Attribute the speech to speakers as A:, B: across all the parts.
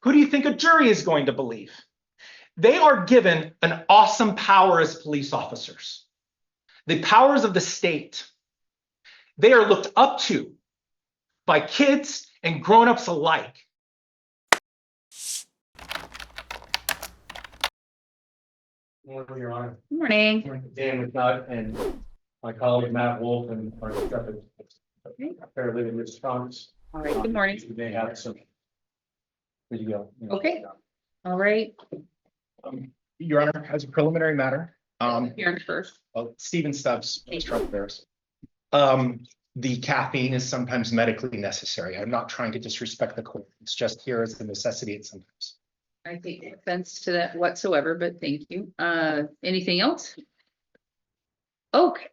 A: Who do you think a jury is going to believe? They are given an awesome power as police officers. The powers of the state. They are looked up to by kids and grown-ups alike.
B: Good morning, Your Honor.
C: Good morning.
B: Dan McNutt and my colleague Matt Wolf and our intrepid paralegal response.
C: All right, good morning.
B: They have some video.
C: Okay. All right.
A: Your Honor, as a preliminary matter,
C: Here first.
A: Stephen Stubbs, Ontiveros. The caffeine is sometimes medically necessary. I'm not trying to disrespect the court. It's just here as a necessity at sometimes.
C: I take no offense to that whatsoever, but thank you. Anything else? Okay,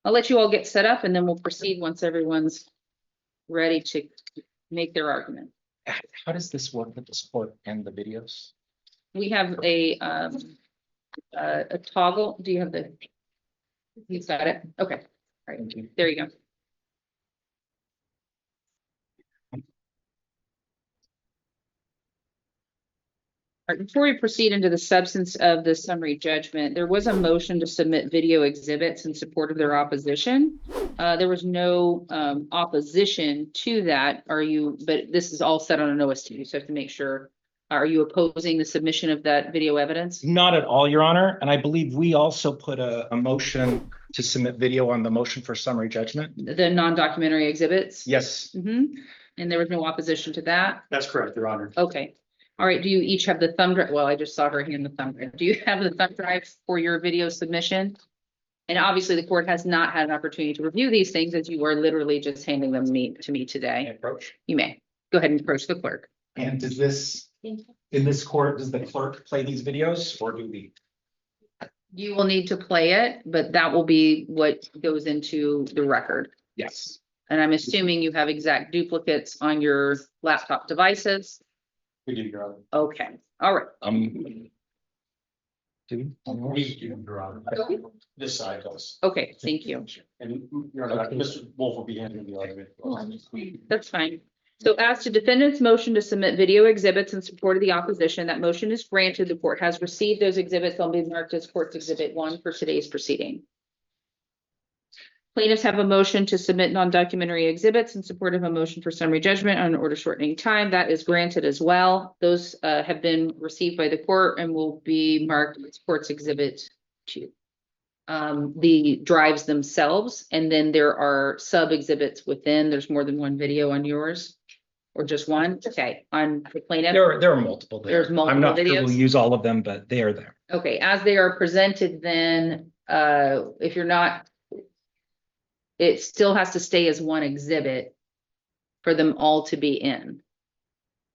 C: I'll let you all get set up and then we'll proceed once everyone's ready to make their argument.
A: How does this work with the support and the videos?
C: We have a toggle. Do you have the? He's got it. Okay. All right.
A: Thank you.
C: There you go. All right, before we proceed into the substance of the summary judgment, there was a motion to submit video exhibits in support of their opposition. There was no opposition to that. But this is all set on an OST, so I have to make sure. Are you opposing the submission of that video evidence?
A: Not at all, Your Honor. And I believe we also put a motion to submit video on the motion for summary judgment.
C: The non-documentary exhibits?
A: Yes.
C: And there was no opposition to that?
B: That's correct, Your Honor.
C: Okay. All right, do you each have the thumb drive? Well, I just saw her hand the thumb drive. Do you have the thumb drive for your video submission? And obviously the court has not had an opportunity to review these things as you are literally just handing them to me today.
A: Approach.
C: You may. Go ahead and approach the clerk.
A: And does this, in this court, does the clerk play these videos or do we?
C: You will need to play it, but that will be what goes into the record.
A: Yes.
C: And I'm assuming you have exact duplicates on your laptop devices.
B: We do, Your Honor.
C: Okay, all right.
B: We do, Your Honor.
C: Okay.
B: This side does.
C: Okay, thank you.
B: And Your Honor, Mr. Wolf will be handling the argument.
C: That's fine. So as to defendant's motion to submit video exhibits in support of the opposition, that motion is granted. The court has received those exhibits. They'll be marked as court's exhibit 1 for today's proceeding. Plaintiffs have a motion to submit non-documentary exhibits in support of a motion for summary judgment on an order shortening time. That is granted as well. Those have been received by the court and will be marked as court's exhibit 2. The drives themselves, and then there are sub exhibits within. There's more than one video on yours, or just one? Okay, on the plaintiff.
A: There are multiple there.
C: There's multiple
A: I'm not sure
C: videos?
A: we'll use all of them, but they are there.
C: Okay, as they are presented, then if you're not, it still has to stay as one exhibit for them all to be in.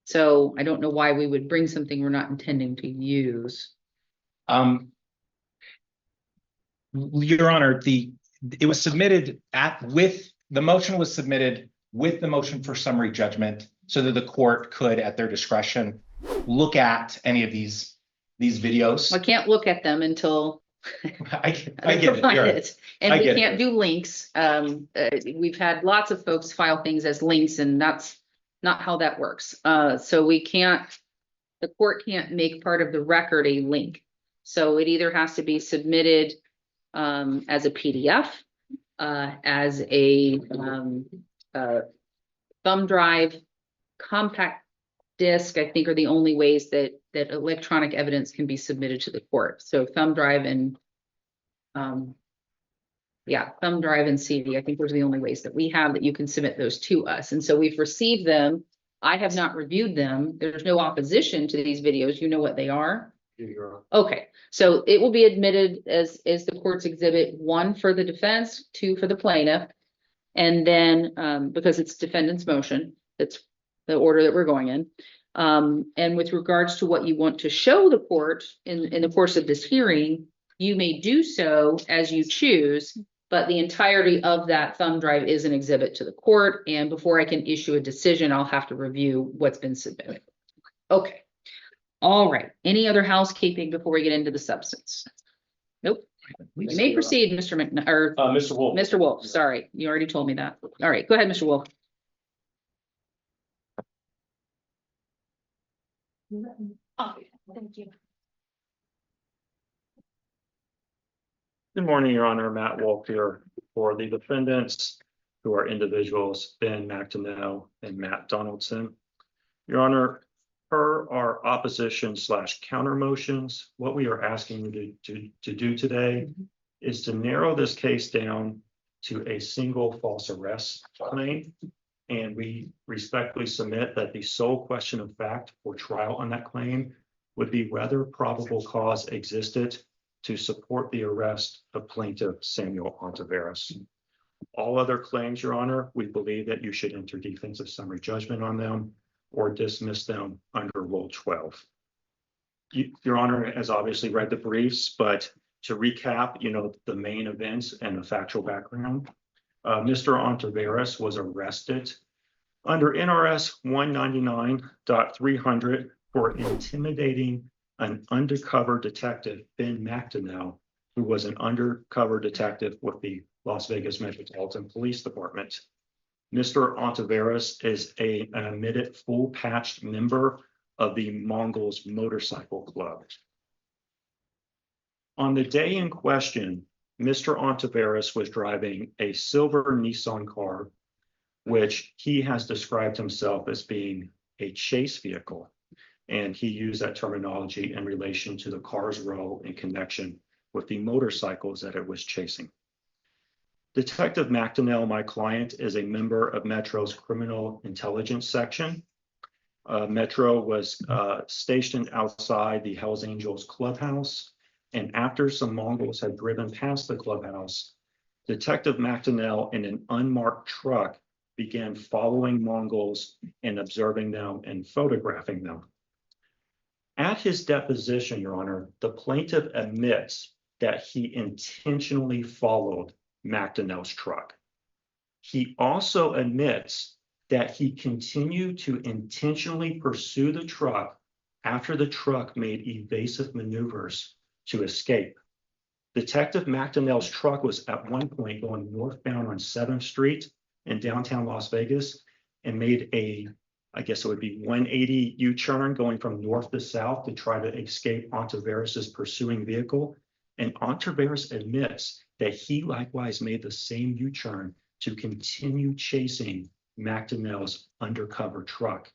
C: So I don't know why we would bring something we're not intending to use.
A: Your Honor, it was submitted the motion was submitted with the motion for summary judgment so that the court could, at their discretion, look at any of these videos.
C: I can't look at them until
A: I get it. You're right.
C: And we can't do links. We've had lots of folks file things as links, and that's not how that works. So the court can't make part of the record a link. So it either has to be submitted as a PDF, as a thumb drive, compact disc, I think are the only ways that electronic evidence can be submitted to the court. So thumb drive and thumb drive and CD, I think those are the only ways that we have that you can submit those to us. And so we've received them. I have not reviewed them. There's no opposition to these videos. You know what they are? Okay, so it will be admitted as the court's exhibit 1 for the defense, 2 for the plaintiff. And then because it's defendant's motion, that's the order that we're going in. And with regards to what you want to show the court in the course of this hearing, you may do so as you choose, but the entirety of that thumb drive is an exhibit to the court. And before I can issue a decision, I'll have to review what's been submitted. Okay. All right. Any other housekeeping before we get into the substance? Nope. You may proceed, Mr. McNutt, or
B: Mr. Wolf.
C: Mr. Wolf. Sorry, you already told me that. All right, go ahead, Mr. Wolf.
D: Oh, thank you.
B: Good morning, Your Honor. Matt Wolf here for the defendants, who are individuals Ben McNutt and Matt Donaldson. Your Honor, per our opposition / counter motions, what we are asking you to do today is to narrow this case down to a single false arrest claim. And we respectfully submit that the sole question of fact for trial on that claim would be whether probable cause existed to support the arrest of plaintiff Samuel Ontiveros. All other claims, Your Honor, we believe that you should enter defensive summary judgment on them or dismiss them under Rule 12. Your Honor has obviously read the briefs, but to recap, the main events and the factual background. Mr. Ontiveros was arrested under NRS 199.300 for intimidating an undercover detective, Ben McNutt, who was an undercover detective with the Las Vegas Metropolitan Police Department. Mr. Ontiveros is an admitted full-patched member of the Mongols Motorcycle Club. On the day in question, Mr. Ontiveros was driving a silver Nissan car, which he has described himself as being a chase vehicle. And he used that terminology in relation to the car's role in connection with the motorcycles that it was chasing. Detective McNutt, my client, is a member of Metro's Criminal Intelligence Section. Metro was stationed outside the Hells Angels clubhouse. And after some Mongols had driven past the clubhouse, Detective McNutt in an unmarked truck began following Mongols and observing them and photographing them. At his deposition, Your Honor, the plaintiff admits that he intentionally followed McNutt's truck. He also admits that he continued to intentionally pursue the truck after the truck made evasive maneuvers to escape. Detective McNutt's truck was at one point going northbound on 7th Street in downtown Las Vegas and made I guess it would be 180 U-turn going from north to south to try to escape Ontiveros's pursuing vehicle. And Ontiveros admits that he likewise made the same U-turn to continue chasing McNutt's undercover truck.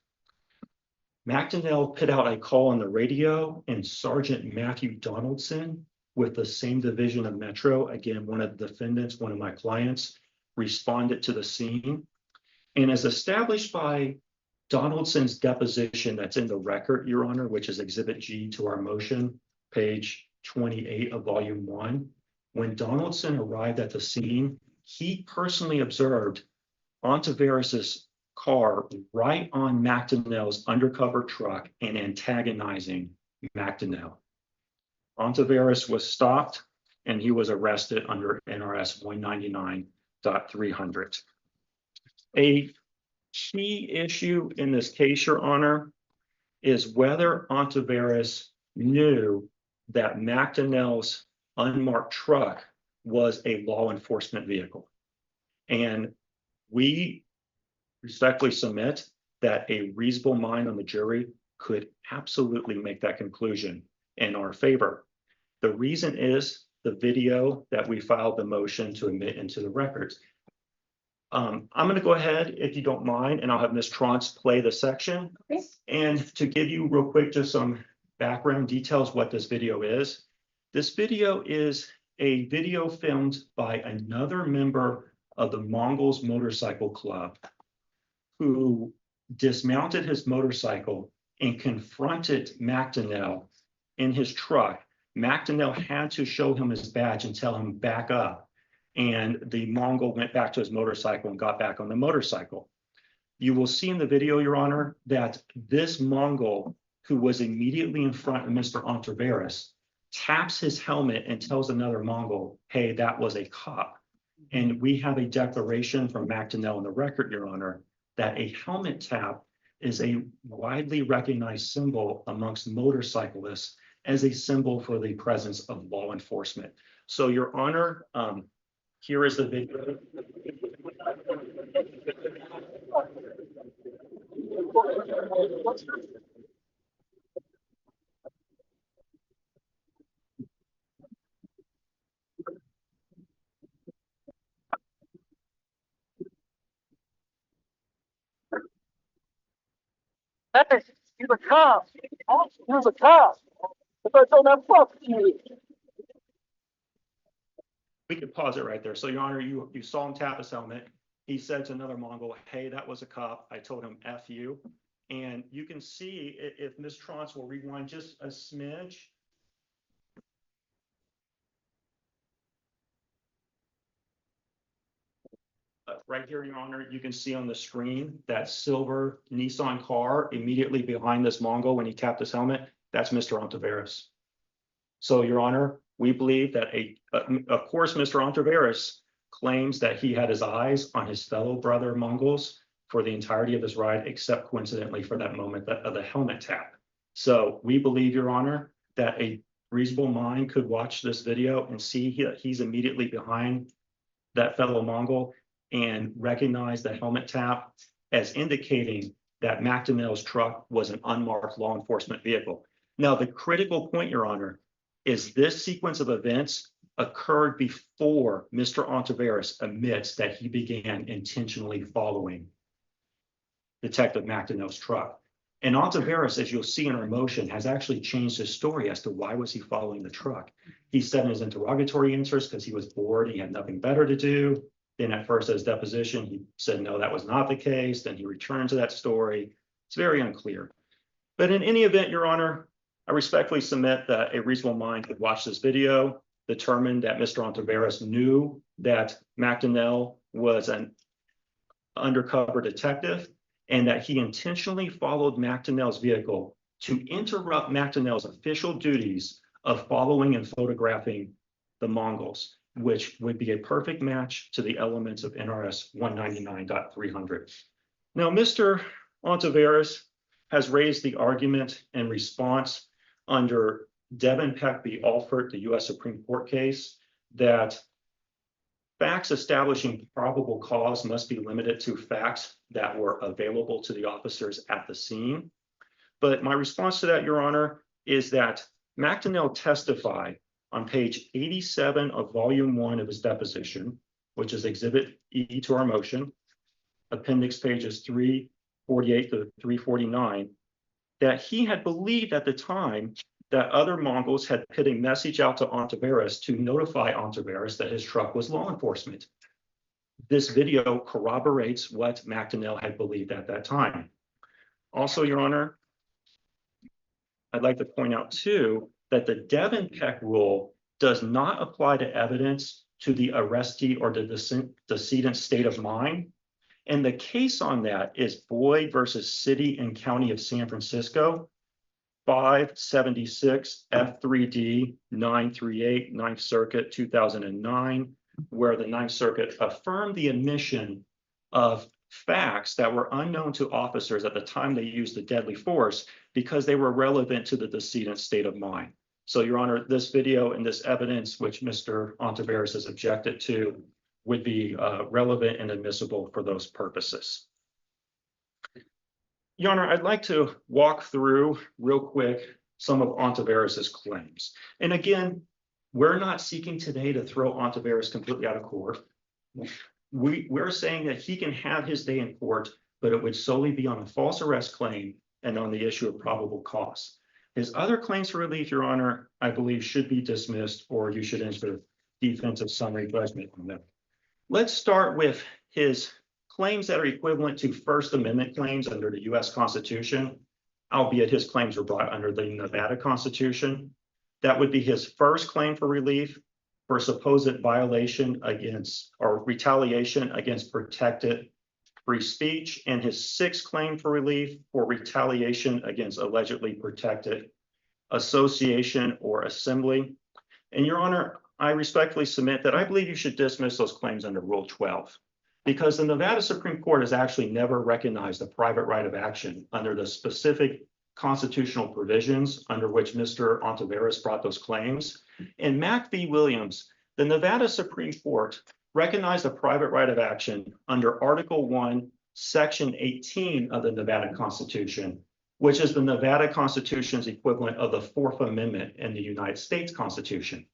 B: McNutt put out a call on the radio, and Sergeant Matthew Donaldson with the same division of Metro, again, one of the defendants, one of my clients, responded to the scene. And as established by Donaldson's deposition that's in the record, Your Honor, which is Exhibit G to our motion, page 28 of Volume 1, when Donaldson arrived at the scene, he personally observed Ontiveros's car right on McNutt's undercover truck and antagonizing McNutt. Ontiveros was stopped and he was arrested under NRS 199.300. A key issue in this case, Your Honor, is whether Ontiveros knew that McNutt's unmarked truck was a law enforcement vehicle. And we respectfully submit that a reasonable mind on the jury could absolutely make that conclusion in our favor. The reason is the video that we filed the motion to admit into the records. I'm going to go ahead, if you don't mind, and I'll have Ms. Trantz play the section.
D: Okay.
B: And to give you real quick just some background details what this video is. This video is a video filmed by another member of the Mongols Motorcycle Club who dismounted his motorcycle and confronted McNutt in his truck. McNutt had to show him his badge and tell him back up. And the Mongol went back to his motorcycle and got back on the motorcycle. You will see in the video, Your Honor, that this Mongol, who was immediately in front of Mr. Ontiveros, taps his helmet and tells another Mongol, hey, that was a cop. And we have a declaration from McNutt on the record, Your Honor, that a helmet tap is a widely recognized symbol amongst motorcyclists as a symbol for the presence of law enforcement. So, Your Honor, here is the video.
E: Hey, he's a cop. He's a cop. If I don't have fuck you.
B: We could pause it right there. So, Your Honor, you saw him tap his helmet. He said to another Mongol, "Hey, that was a cop. I told him F you." And you can see if Ms. Trance will rewind just a smidge. Right here, Your Honor, you can see on the screen that silver Nissan car immediately behind this Mongol when he tapped his helmet. That's Mr. Ontiveros. So, Your Honor, we believe that of course, Mr. Ontiveros claims that he had his eyes on his fellow brother Mongols for the entirety of his ride, except coincidentally for that moment of the helmet tap. So we believe, Your Honor, that a reasonable mind could watch this video and see he's immediately behind that fellow Mongol and recognize the helmet tap as indicating that McNutt's truck was an unmarked law enforcement vehicle. Now, the critical point, Your Honor, is this sequence of events occurred before Mr. Ontiveros admits that he began intentionally following Detective McNutt's truck. And Ontiveros, as you'll see in our motion, has actually changed his story as to why was he following the truck. He said in his interrogatory answers because he was bored, he had nothing better to do. Then at first at his deposition, he said, no, that was not the case. Then he returned to that story. It's very unclear. But in any event, Your Honor, I respectfully submit that a reasonable mind could watch this video, determine that Mr. Ontiveros knew that McNutt was an undercover detective and that he intentionally followed McNutt's vehicle to interrupt McNutt's official duties of following and photographing the Mongols, which would be a perfect match to the elements of NRS 199.300. Now, Mr. Ontiveros has raised the argument in response under Devin Peck v. Alford, the U.S. Supreme Court case, that facts establishing probable cause must be limited to facts that were available to the officers at the scene. But my response to that, Your Honor, is that McNutt testified on page 87 of volume 1 of his deposition, which is exhibit E to our motion, appendix pages 348 to 349, that he had believed at the time that other Mongols had put a message out to Ontiveros to notify Ontiveros that his truck was law enforcement. This video corroborates what McNutt had believed at that time. Also, Your Honor, I'd like to point out too that the Devin Peck rule does not apply to evidence to the arrestee or the decedent's state of mind. And the case on that is Boyd versus City and County of San Francisco, 576 F3D 938, 9th Circuit, 2009, where the 9th Circuit affirmed the admission of facts that were unknown to officers at the time they used the deadly force because they were relevant to the decedent's state of mind. So, Your Honor, this video and this evidence, which Mr. Ontiveros has objected to, would be relevant and admissible for those purposes. Your Honor, I'd like to walk through real quick some of Ontiveros's claims. And again, we're not seeking today to throw Ontiveros completely out of court. We're saying that he can have his day in court, but it would solely be on a false arrest claim and on the issue of probable cause. His other claims for relief, Your Honor, I believe should be dismissed, or you should enter defensive summary judgment on them. Let's start with his claims that are equivalent to First Amendment claims under the U.S. Constitution, albeit his claims were brought under the Nevada Constitution. That would be his first claim for relief for supposed violation against or retaliation against protected free speech, and his sixth claim for relief for retaliation against allegedly protected association or assembly. And Your Honor, I respectfully submit that I believe you should dismiss those claims under Rule 12, because the Nevada Supreme Court has actually never recognized a private right of action under the specific constitutional provisions under which Mr. Ontiveros brought those claims. In Mack v. Williams, the Nevada Supreme Court recognized a private right of action under Article 1, Section 18 of the Nevada Constitution, which is the Nevada Constitution's equivalent of the Fourth Amendment in the United States Constitution.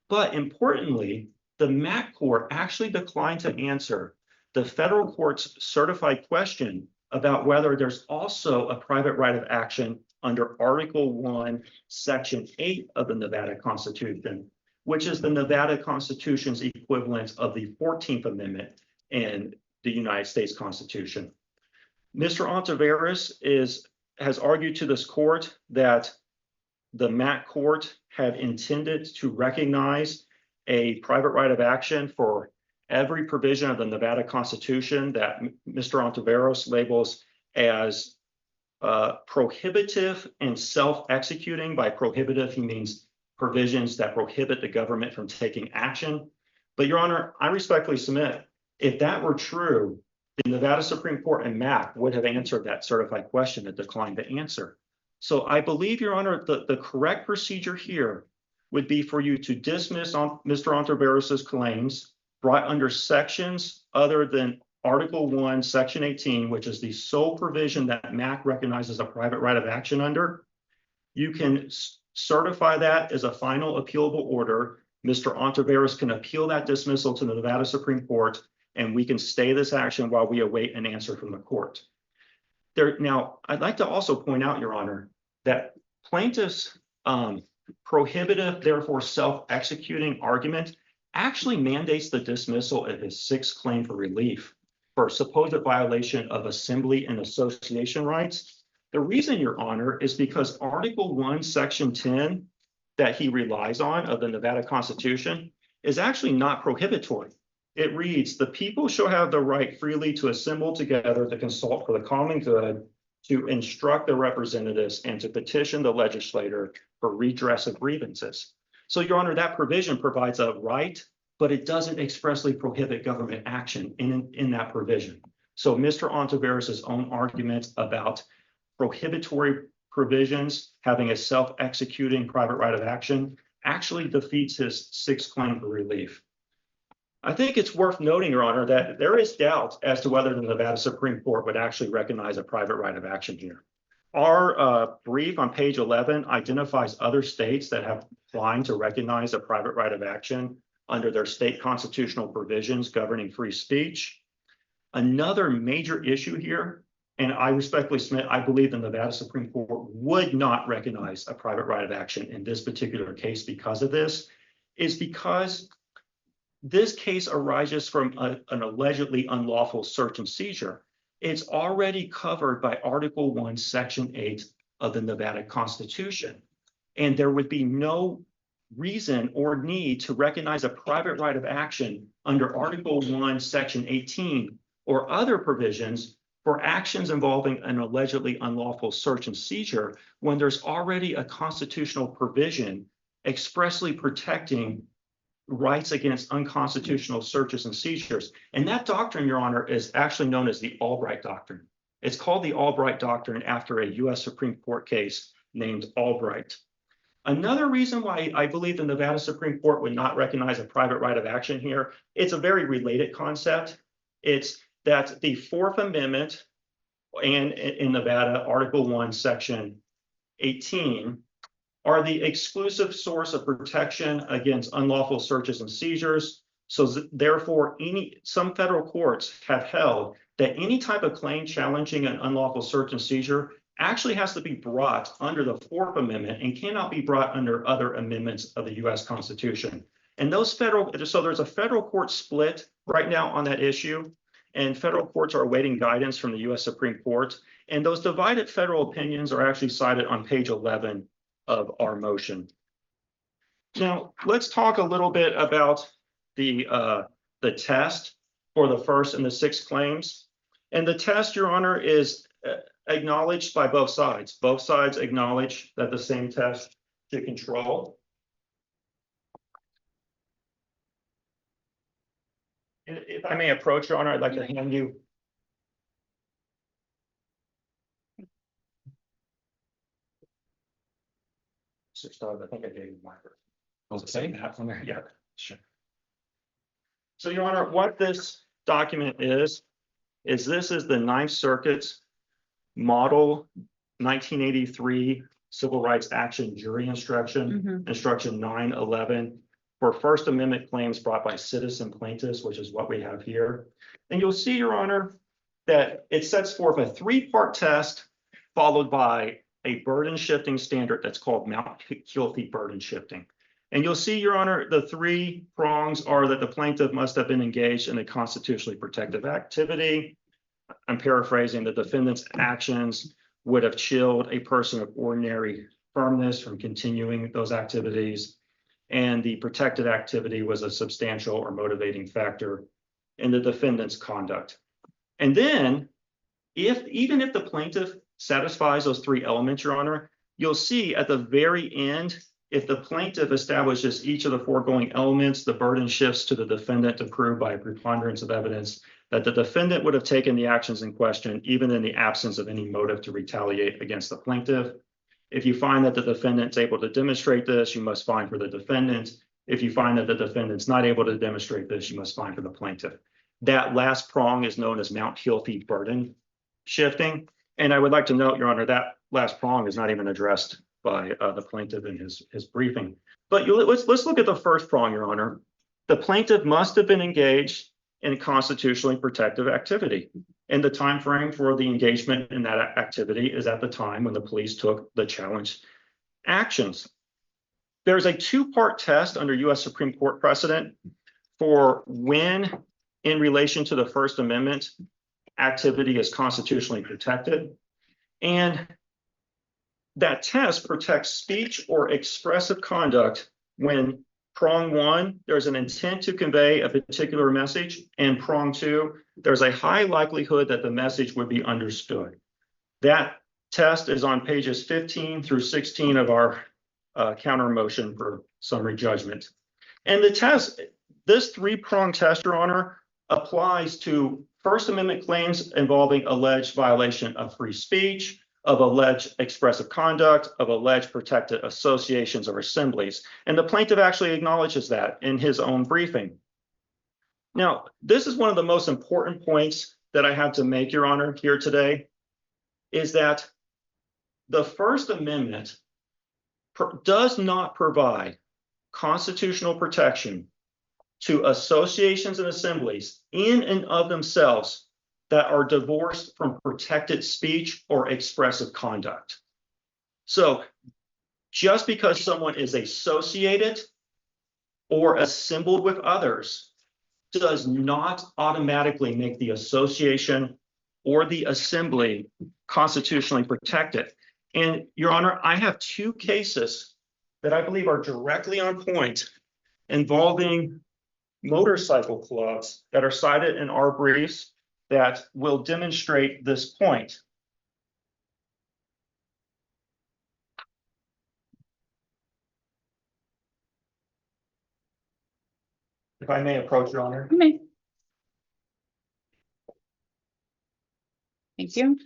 B: But importantly, the Mack court actually declined to answer the federal court's certified question about whether there's also a private right of action under Article 1, Section 8 of the Nevada Constitution, which is the Nevada Constitution's equivalent of the 14th Amendment in the United States Constitution. Mr. Ontiveros has argued to this court that the MAC court had intended to recognize a private right of action for every provision of the Nevada Constitution that Mr. Ontiveros labels as prohibitive and self-executing. By prohibitive, he means provisions that prohibit the government from taking action. But Your Honor, I respectfully submit, if that were true, the Nevada Supreme Court and MAC would have answered that certified question and declined to answer. So I believe, Your Honor, the correct procedure here would be for you to dismiss on Mr. Ontiveros's claims brought under sections other than Article 1, Section 18, which is the sole provision that MAC recognizes a private right of action under. You can certify that as a final appealable order. Mr. Ontiveros can appeal that dismissal to the Nevada Supreme Court, and we can stay this action while we await an answer from the court. Now, I'd like to also point out, Your Honor, that plaintiffs' prohibitive, therefore self-executing argument actually mandates the dismissal of his sixth claim for relief for supposed violation of assembly and association rights. The reason, Your Honor, is because Article 1, Section 10 that he relies on of the Nevada Constitution is actually not prohibitory. It reads, "The people shall have the right freely to assemble together to consult for the common good, to instruct their representatives, and to petition the legislator for redress of grievances." So, Your Honor, that provision provides a right, but it doesn't expressly prohibit government action in that provision. So Mr. Ontiveros's own argument about prohibitory provisions having a self-executing private right of action actually defeats his sixth claim for relief. I think it's worth noting, Your Honor, that there is doubt as to whether the Nevada Supreme Court would actually recognize a private right of action here. Our brief on page 11 identifies other states that have declined to recognize a private right of action under their state constitutional provisions governing free speech. Another major issue here, and I respectfully submit, I believe the Nevada Supreme Court would not recognize a private right of action in this particular case because of this, is because this case arises from an allegedly unlawful search and seizure. It's already covered by Article 1, Section 8 of the Nevada Constitution. And there would be no reason or need to recognize a private right of action under Article 1, Section 18 or other provisions for actions involving an allegedly unlawful search and seizure when there's already a constitutional provision expressly protecting rights against unconstitutional searches and seizures. And that doctrine, Your Honor, is actually known as the Albright Doctrine. It's called the Albright Doctrine after a U.S. Supreme Court case named Albright. Another reason why I believe the Nevada Supreme Court would not recognize a private right of action here, it's a very related concept. It's that the Fourth Amendment and in Nevada, Article 1, Section 18, are the exclusive source of protection against unlawful searches and seizures. So therefore, some federal courts have held that any type of claim challenging an unlawful search and seizure actually has to be brought under the Fourth Amendment and cannot be brought under other amendments of the U.S. Constitution. And so there's a federal court split right now on that issue, and federal courts are awaiting guidance from the U.S. Supreme Court. And those divided federal opinions are actually cited on page 11 of our motion. Now, let's talk a little bit about the test for the first and the sixth claims. And the test, Your Honor, is acknowledged by both sides. Both sides acknowledge that the same test should control. If I may approach, Your Honor, I'd like to hand you. I think I gave you my version.
A: Was it saying that from there?
B: Yeah, sure. So, Your Honor, what this document is this is the Ninth Circuit's model 1983 Civil Rights Action Jury Instruction, Instruction 911, for First Amendment claims brought by citizen plaintiffs, which is what we have here. And you'll see, Your Honor, that it sets forth a three-part test followed by a burden shifting standard that's called Mount Hilty burden shifting. And you'll see, Your Honor, the three prongs are that the plaintiff must have been engaged in a constitutionally protective activity. I'm paraphrasing, the defendant's actions would have chilled a person of ordinary firmness from continuing those activities. And the protected activity was a substantial or motivating factor in the defendant's conduct. And then, even if the plaintiff satisfies those three elements, Your Honor, you'll see at the very end, if the plaintiff establishes each of the foregoing elements, the burden shifts to the defendant to prove by a preponderance of evidence that the defendant would have taken the actions in question, even in the absence of any motive to retaliate against the plaintiff. If you find that the defendant's able to demonstrate this, you must find for the defendant. If you find that the defendant's not able to demonstrate this, you must find for the plaintiff. That last prong is known as Mount Hilty burden shifting. And I would like to note, Your Honor, that last prong is not even addressed by the plaintiff in his briefing. But let's look at the first prong, Your Honor. The plaintiff must have been engaged in constitutionally protective activity. And the time frame for the engagement in that activity is at the time when the police took the challenged actions. There's a two-part test under U.S. Supreme Court precedent for when, in relation to the First Amendment, activity is constitutionally protected. And that test protects speech or expressive conduct when prong one, there's an intent to convey a particular message, and prong two, there's a high likelihood that the message would be understood. That test is on pages 15 through 16 of our counter motion for summary judgment. And the test, this three-prong test, Your Honor, applies to First Amendment claims involving alleged violation of free speech, of alleged expressive conduct, of alleged protected associations or assemblies. And the plaintiff actually acknowledges that in his own briefing. Now, this is one of the most important points that I have to make, Your Honor, here today, is that the First Amendment does not provide constitutional protection to associations and assemblies in and of themselves that are divorced from protected speech or expressive conduct. So just because someone is associated or assembled with others does not automatically make the association or the assembly constitutionally protected. And Your Honor, I have two cases that I believe are directly on point involving motorcycle clubs that are cited in our briefs that will demonstrate this point. If I may approach, Your Honor.
C: You may. Thank you.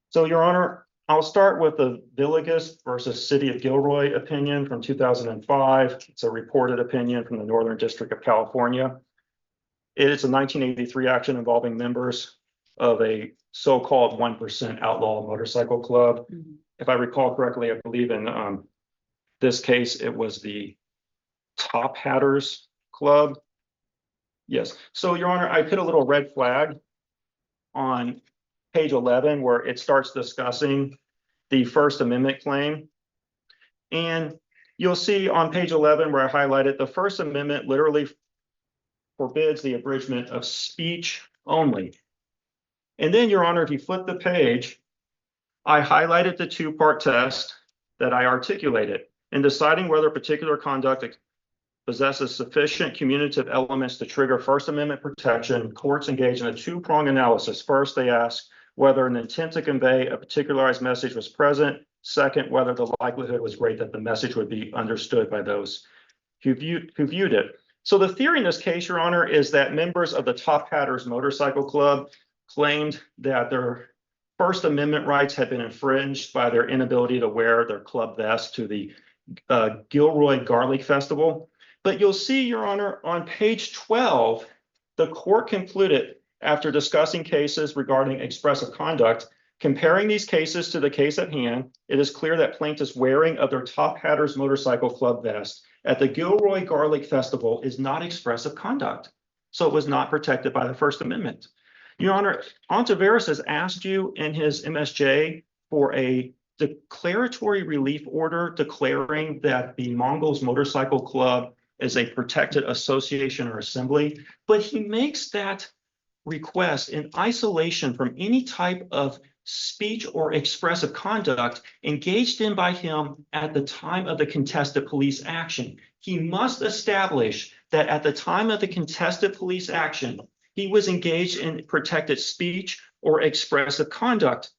B: So, Your Honor, I'll start with the Villegas versus City of Gilroy opinion from 2005. It's a reported opinion from the Northern District of California. It is a 1983 action involving members of a so-called 1% outlaw motorcycle club.
C: Mhm.
B: If I recall correctly, I believe in this case, it was the Top Hatters Club. Yes. So, Your Honor, I put a little red flag on page 11 where it starts discussing the First Amendment claim. And you'll see on page 11 where I highlighted the First Amendment literally forbids the abridgment of speech only. And then, Your Honor, if you flip the page, I highlighted the two-part test that I articulated. In deciding whether particular conduct possesses sufficient cumulative elements to trigger First Amendment protection, courts engage in a two-prong analysis. First, they ask whether an intent to convey a particularized message was present. Second, whether the likelihood was great that the message would be understood by those who viewed it. So the theory in this case, Your Honor, is that members of the Top Hatters Motorcycle Club claimed that their First Amendment rights had been infringed by their inability to wear their club vest to the Gilroy Garlic Festival. But you'll see, Your Honor, on page 12, the court concluded, after discussing cases regarding expressive conduct, comparing these cases to the case at hand, it is clear that plaintiffs' wearing of their Top Hatters Motorcycle Club vest at the Gilroy Garlic Festival is not expressive conduct. So it was not protected by the First Amendment. Your Honor, Ontiveros has asked you in his MSJ for a declaratory relief order declaring that the Mongols Motorcycle Club is a protected association or assembly, but he makes that request in isolation from any type of speech or expressive conduct engaged in by him at the time of the contested police action. He must establish that at the time of the contested police action, he was engaged in protected speech or expressive conduct.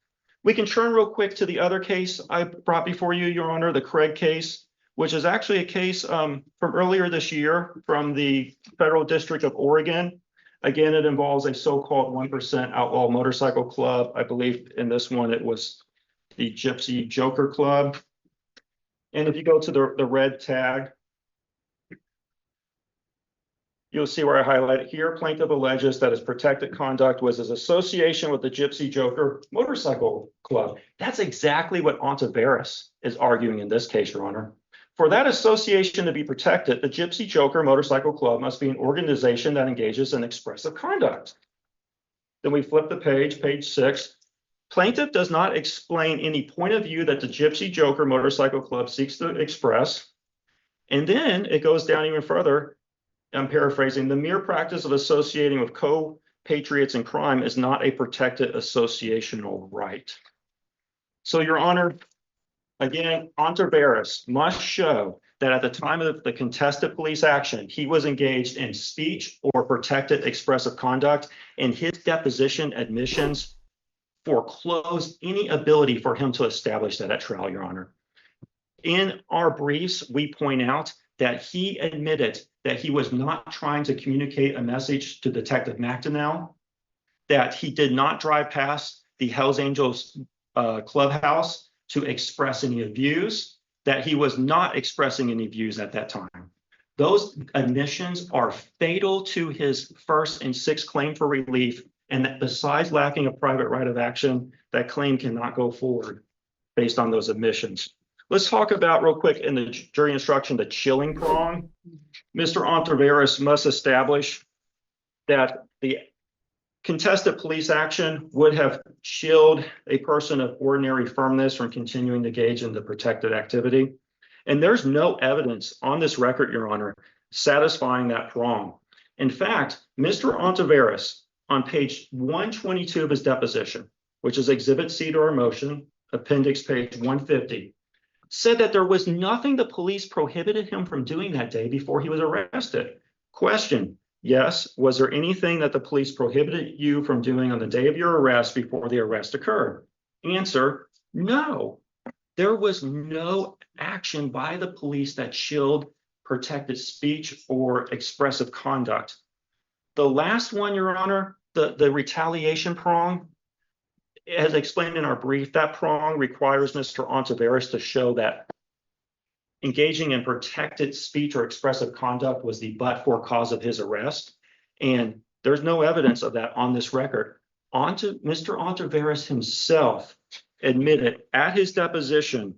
B: We can turn real quick to the other case I brought before you, Your Honor, the Craig case, which is actually a case from earlier this year from the Federal District of Oregon. Again, it involves a so-called 1% outlaw motorcycle club. I believe in this one, it was the Gypsy Joker Club. And if you go to the red tag, you'll see where I highlight it here. Plaintiff alleges that his protected conduct was his association with the Gypsy Joker Motorcycle Club. That's exactly what Ontiveros is arguing in this case, Your Honor. For that association to be protected, the Gypsy Joker Motorcycle Club must be an organization that engages in expressive conduct. Then we flip the page, page 6. Plaintiff does not explain any point of view that the Gypsy Joker Motorcycle Club seeks to express. And then it goes down even further. I'm paraphrasing. The mere practice of associating with co-patriots in crime is not a protected associational right. So, Your Honor, again, Ontiveros must show that at the time of the contested police action, he was engaged in speech or protected expressive conduct, and his deposition admissions foreclose any ability for him to establish that at trial, Your Honor. In our briefs, we point out that he admitted that he was not trying to communicate a message to Detective McNutt, that he did not drive past the Hells Angels clubhouse to express any views, that he was not expressing any views at that time. Those admissions are fatal to his first and sixth claim for relief, and that besides lacking a private right of action, that claim cannot go forward based on those admissions. Let's talk about real quick in the jury instruction, the chilling prong. Mr. Ontiveros must establish that the contested police action would have chilled a person of ordinary firmness from continuing to engage in the protected activity. And there's no evidence on this record, Your Honor, satisfying that prong. In fact, Mr. Ontiveros, on page 122 of his deposition, which is Exhibit C to our motion, appendix page 150, said that there was nothing the police prohibited him from doing that day before he was arrested. Question: yes, was there anything that the police prohibited you from doing on the day of your arrest before the arrest occurred? Answer: no. There was no action by the police that chilled protected speech or expressive conduct. The last one, Your Honor, the retaliation prong, as explained in our brief, that prong requires Mr. Ontiveros to show that engaging in protected speech or expressive conduct was the but-for cause of his arrest. And there's no evidence of that on this record. Mr. Ontiveros himself admitted at his deposition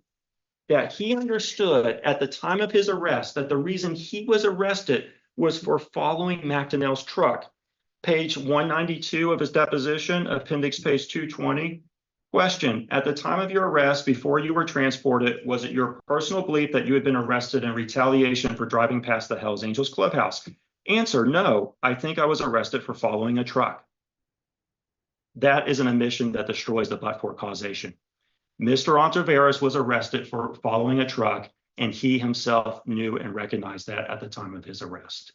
B: that he understood at the time of his arrest that the reason he was arrested was for following McDonnell's truck. Page 192 of his deposition, appendix page 220. Question: at the time of your arrest, before you were transported, was it your personal belief that you had been arrested in retaliation for driving past the Hells Angels clubhouse? Answer: no, I think I was arrested for following a truck. That is an admission that destroys the but-for causation. Mr. Ontiveros was arrested for following a truck, and he himself knew and recognized that at the time of his arrest.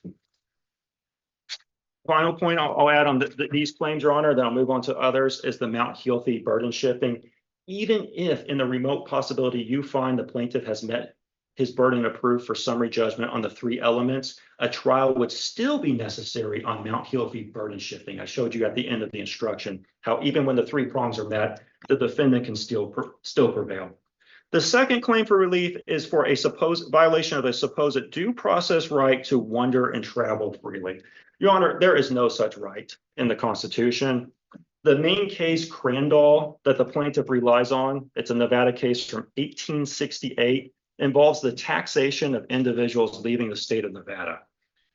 B: Final point I'll add on these claims, Your Honor, then I'll move on to others, is the Mount Healthy burden shifting. Even if in the remote possibility you find the plaintiff has met his burden of proof for summary judgment on the three elements, a trial would still be necessary on Mount Healthy burden shifting. I showed you at the end of the instruction how even when the three prongs are met, the defendant can still prevail. The second claim for relief is for a supposed violation of a supposed due process right to wander and travel freely. Your Honor, there is no such right in the Constitution. The main case, Crandall, that the plaintiff relies on, it's a Nevada case from 1868, involves the taxation of individuals leaving the state of Nevada.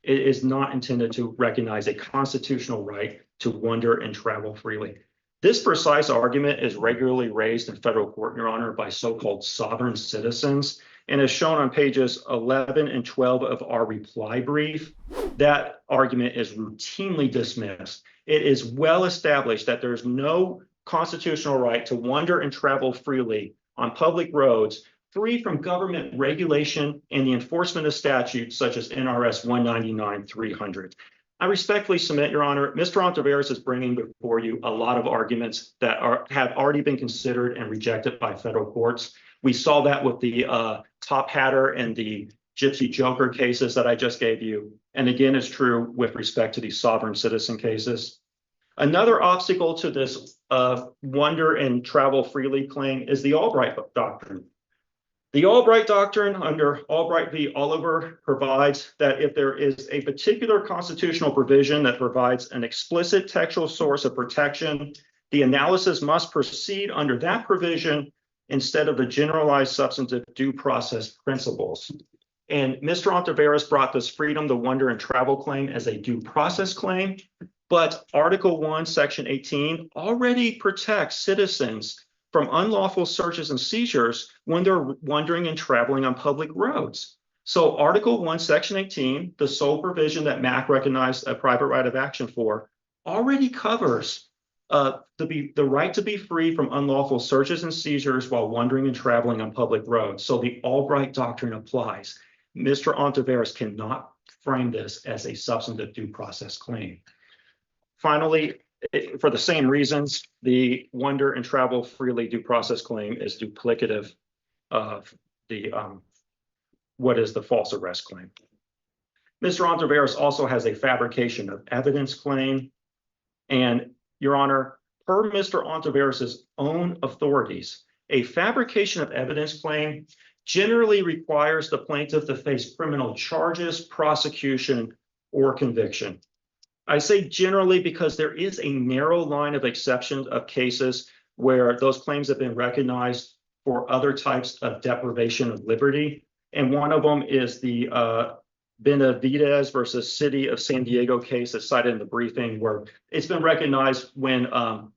B: It is not intended to recognize a constitutional right to wander and travel freely. This precise argument is regularly raised in federal court, Your Honor, by so-called sovereign citizens, and is shown on pages 11 and 12 of our reply brief. That argument is routinely dismissed. It is well established that there's no constitutional right to wander and travel freely on public roads, free from government regulation and the enforcement of statutes such as NRS 199-300. I respectfully submit, Your Honor, Mr. Ontiveros is bringing before you a lot of arguments that have already been considered and rejected by federal courts. We saw that with the Top Hatter and the Gypsy Joker cases that I just gave you. And again, it's true with respect to these sovereign citizen cases. Another obstacle to this wander and travel freely claim is the Albright Doctrine. The Albright Doctrine under Albright v. Oliver provides that if there is a particular constitutional provision that provides an explicit textual source of protection, the analysis must proceed under that provision instead of the generalized substantive due process principles. And Mr. Ontiveros brought this freedom to wander and travel claim as a due process claim, but Article 1, Section 18 already protects citizens from unlawful searches and seizures when they're wandering and traveling on public roads. So Article 1, Section 18, the sole provision that MAC recognized a private right of action for, already covers the right to be free from unlawful searches and seizures while wandering and traveling on public roads. So the Albright Doctrine applies. Mr. Ontiveros cannot frame this as a substantive due process claim. Finally, for the same reasons, the wander and travel freely due process claim is duplicative of the what is the false arrest claim. Mr. Ontiveros also has a fabrication of evidence claim. And Your Honor, per Mr. Ontiveros's own authorities, a fabrication of evidence claim generally requires the plaintiff to face criminal charges, prosecution, or conviction. I say generally because there is a narrow line of exceptions of cases where those claims have been recognized for other types of deprivation of liberty. And one of them is the Benavidez versus City of San Diego case that's cited in the briefing, where it's been recognized when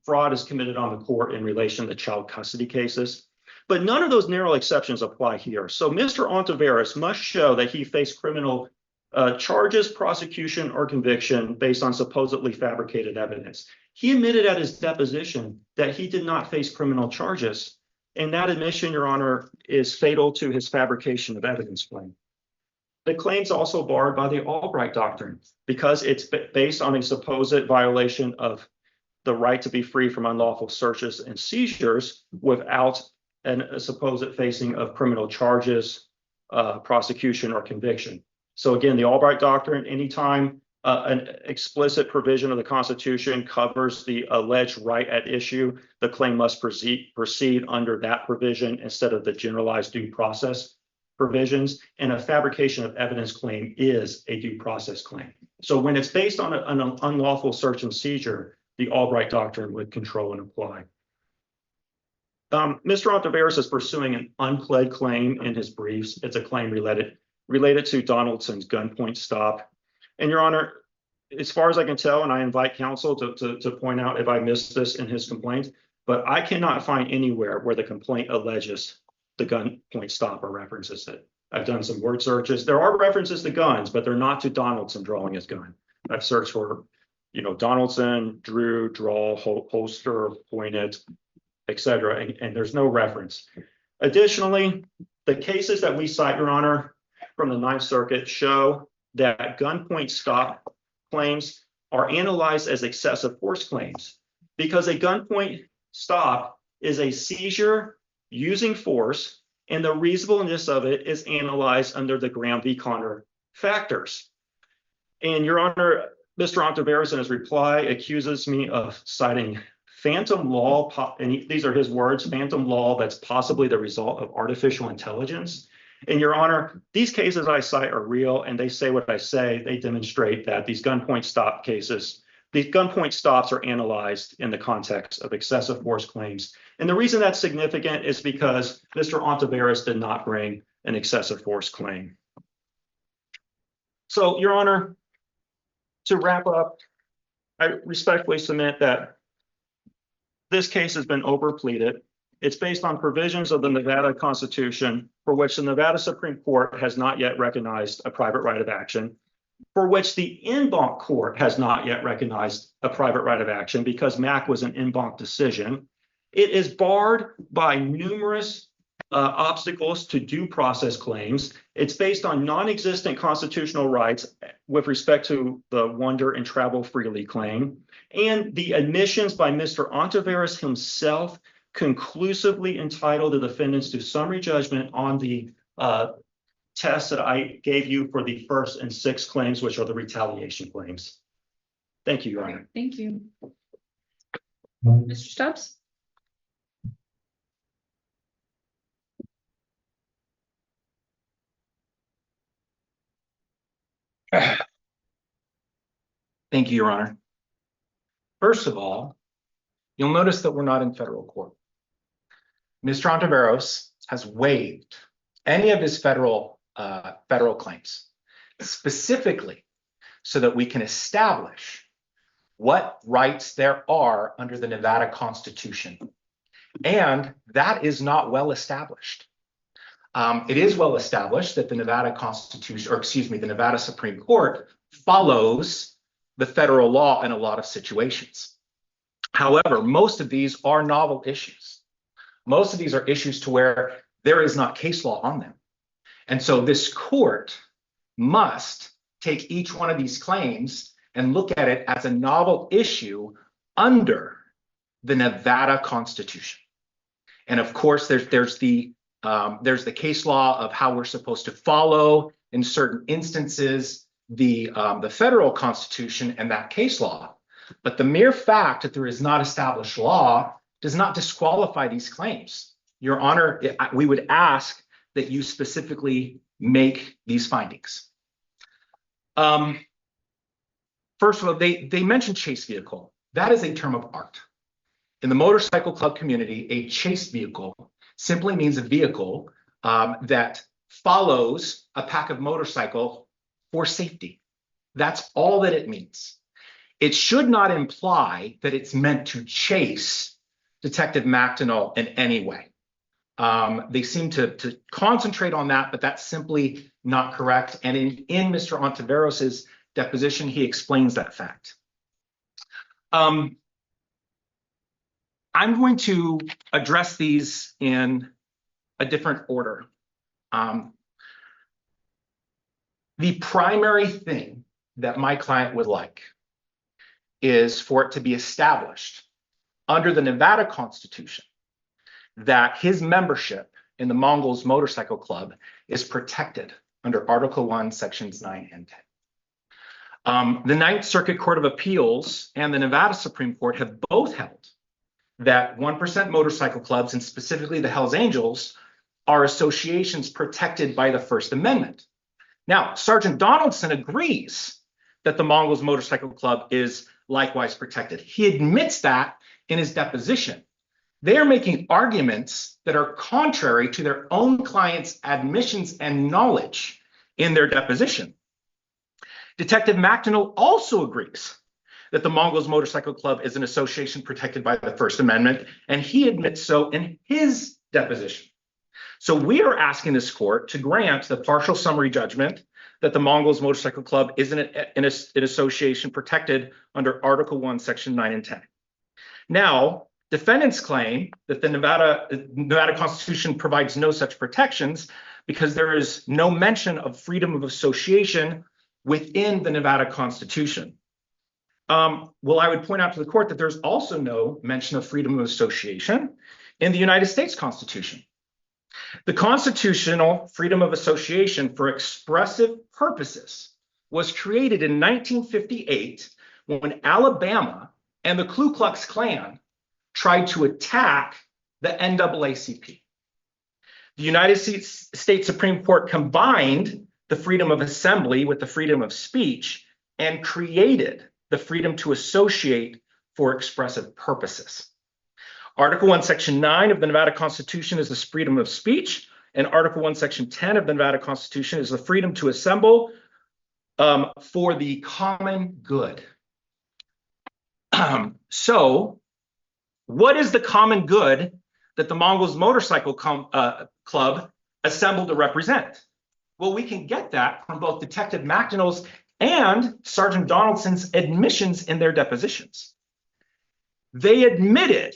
B: fraud is committed on the court in relation to child custody cases. But none of those narrow exceptions apply here. So Mr. Ontiveros must show that he faced criminal charges, prosecution, or conviction based on supposedly fabricated evidence. He admitted at his deposition that he did not face criminal charges. And that admission, Your Honor, is fatal to his fabrication of evidence claim. The claim's also barred by the Albright Doctrine because it's based on a supposed violation of the right to be free from unlawful searches and seizures without a supposed facing of criminal charges, prosecution, or conviction. So again, the Albright Doctrine, anytime an explicit provision of the Constitution covers the alleged right at issue, the claim must proceed under that provision instead of the generalized due process provisions. And a fabrication of evidence claim is a due process claim. So when it's based on an unlawful search and seizure, the Albright Doctrine would control and apply. Mr. Ontiveros is pursuing an unpled claim in his briefs. It's a claim related to Donaldson's gunpoint stop. And Your Honor, as far as I can tell, and I invite counsel to point out if I missed this in his complaint, but I cannot find anywhere where the complaint alleges the gunpoint stop or references it. I've done some word searches. There are references to guns, but they're not to Donaldson drawing his gun. I've searched for, Donaldson, drew, draw, holster, pointed, etc., and there's no reference. Additionally, the cases that we cite, Your Honor, from the Ninth Circuit show that gunpoint stop claims are analyzed as excessive force claims because a gunpoint stop is a seizure using force, and the reasonableness of it is analyzed under the Graham v. Connor factors. And Your Honor, Mr. Ontiveros in his reply accuses me of citing phantom law, and these are his words, phantom law that's possibly the result of artificial intelligence. And Your Honor, these cases I cite are real, and they say what I say. They demonstrate that these gunpoint stop cases, these gunpoint stops are analyzed in the context of excessive force claims. And the reason that's significant is because Mr. Ontiveros did not bring an excessive force claim. So, Your Honor, to wrap up, I respectfully submit that this case has been overpleaded. It's based on provisions of the Nevada Constitution for which the Nevada Supreme Court has not yet recognized a private right of action, for which the en banc court has not yet recognized a private right of action because Mack was an en banc decision. It is barred by numerous obstacles to due process claims. It's based on non-existent constitutional rights with respect to the wander and travel freely claim. And the admissions by Mr. Ontiveros himself conclusively entitled the defendants to summary judgment on the test that I gave you for the first and sixth claims, which are the retaliation claims. Thank you, Your Honor.
C: Thank you. Mr. Stubbs?
A: Thank you, Your Honor. First of all, you'll notice that we're not in federal court. Mr. Ontiveros has waived any of his federal claims, specifically so that we can establish what rights there are under the Nevada Constitution. And that is not well established. It is well established that the Nevada Constitution, or excuse me, the Nevada Supreme Court follows the federal law in a lot of situations. However, most of these are novel issues. Most of these are issues to where there is not case law on them. And so this court must take each one of these claims and look at it as a novel issue under the Nevada Constitution. And of course, there's the case law of how we're supposed to follow in certain instances the federal Constitution and that case law. But the mere fact that there is not established law does not disqualify these claims. Your Honor, we would ask that you specifically make these findings. First of all, they mentioned chase vehicle. That is a term of art. In the motorcycle club community, a chase vehicle simply means a vehicle that follows a pack of motorcycle for safety. That's all that it means. It should not imply that it's meant to chase Detective McNutt in any way. They seem to concentrate on that, but that's simply not correct. And in Mr. Ontiveros' deposition, he explains that fact. I'm going to address these in a different order. The primary thing that my client would like is for it to be established under the Nevada Constitution that his membership in the Mongols Motorcycle Club is protected under Article 1, Sections 9 and 10. The Ninth Circuit Court of Appeals and the Nevada Supreme Court have both held that 1% motorcycle clubs, and specifically the Hells Angels, are associations protected by the First Amendment. Now, Sergeant Donaldson agrees that the Mongols Motorcycle Club is likewise protected. He admits that in his deposition. They are making arguments that are contrary to their own client's admissions and knowledge in their deposition. Detective McNutt also agrees that the Mongols Motorcycle Club is an association protected by the First Amendment, and he admits so in his deposition. So we are asking this court to grant the partial summary judgment that the Mongols Motorcycle Club is an association protected under Article 1, Section 9 and 10. Now, defendants claim that the Nevada Constitution provides no such protections because there is no mention of freedom of association within the Nevada Constitution. Well, I would point out to the court that there's also no mention of freedom of association in the United States Constitution. The constitutional freedom of association for expressive purposes was created in 1958 when Alabama and the Ku Klux Klan tried to attack the NAACP. The United States Supreme Court combined the freedom of assembly with the freedom of speech and created the freedom to associate for expressive purposes. Article 1, Section 9 of the Nevada Constitution is the freedom of speech, and Article 1, Section 10 of the Nevada Constitution is the freedom to assemble for the common good. So, what is the common good that the Mongols Motorcycle Club assembled to represent? Well, we can get that from both Detective McNutt's and Sergeant Donaldson's admissions in their depositions. They admitted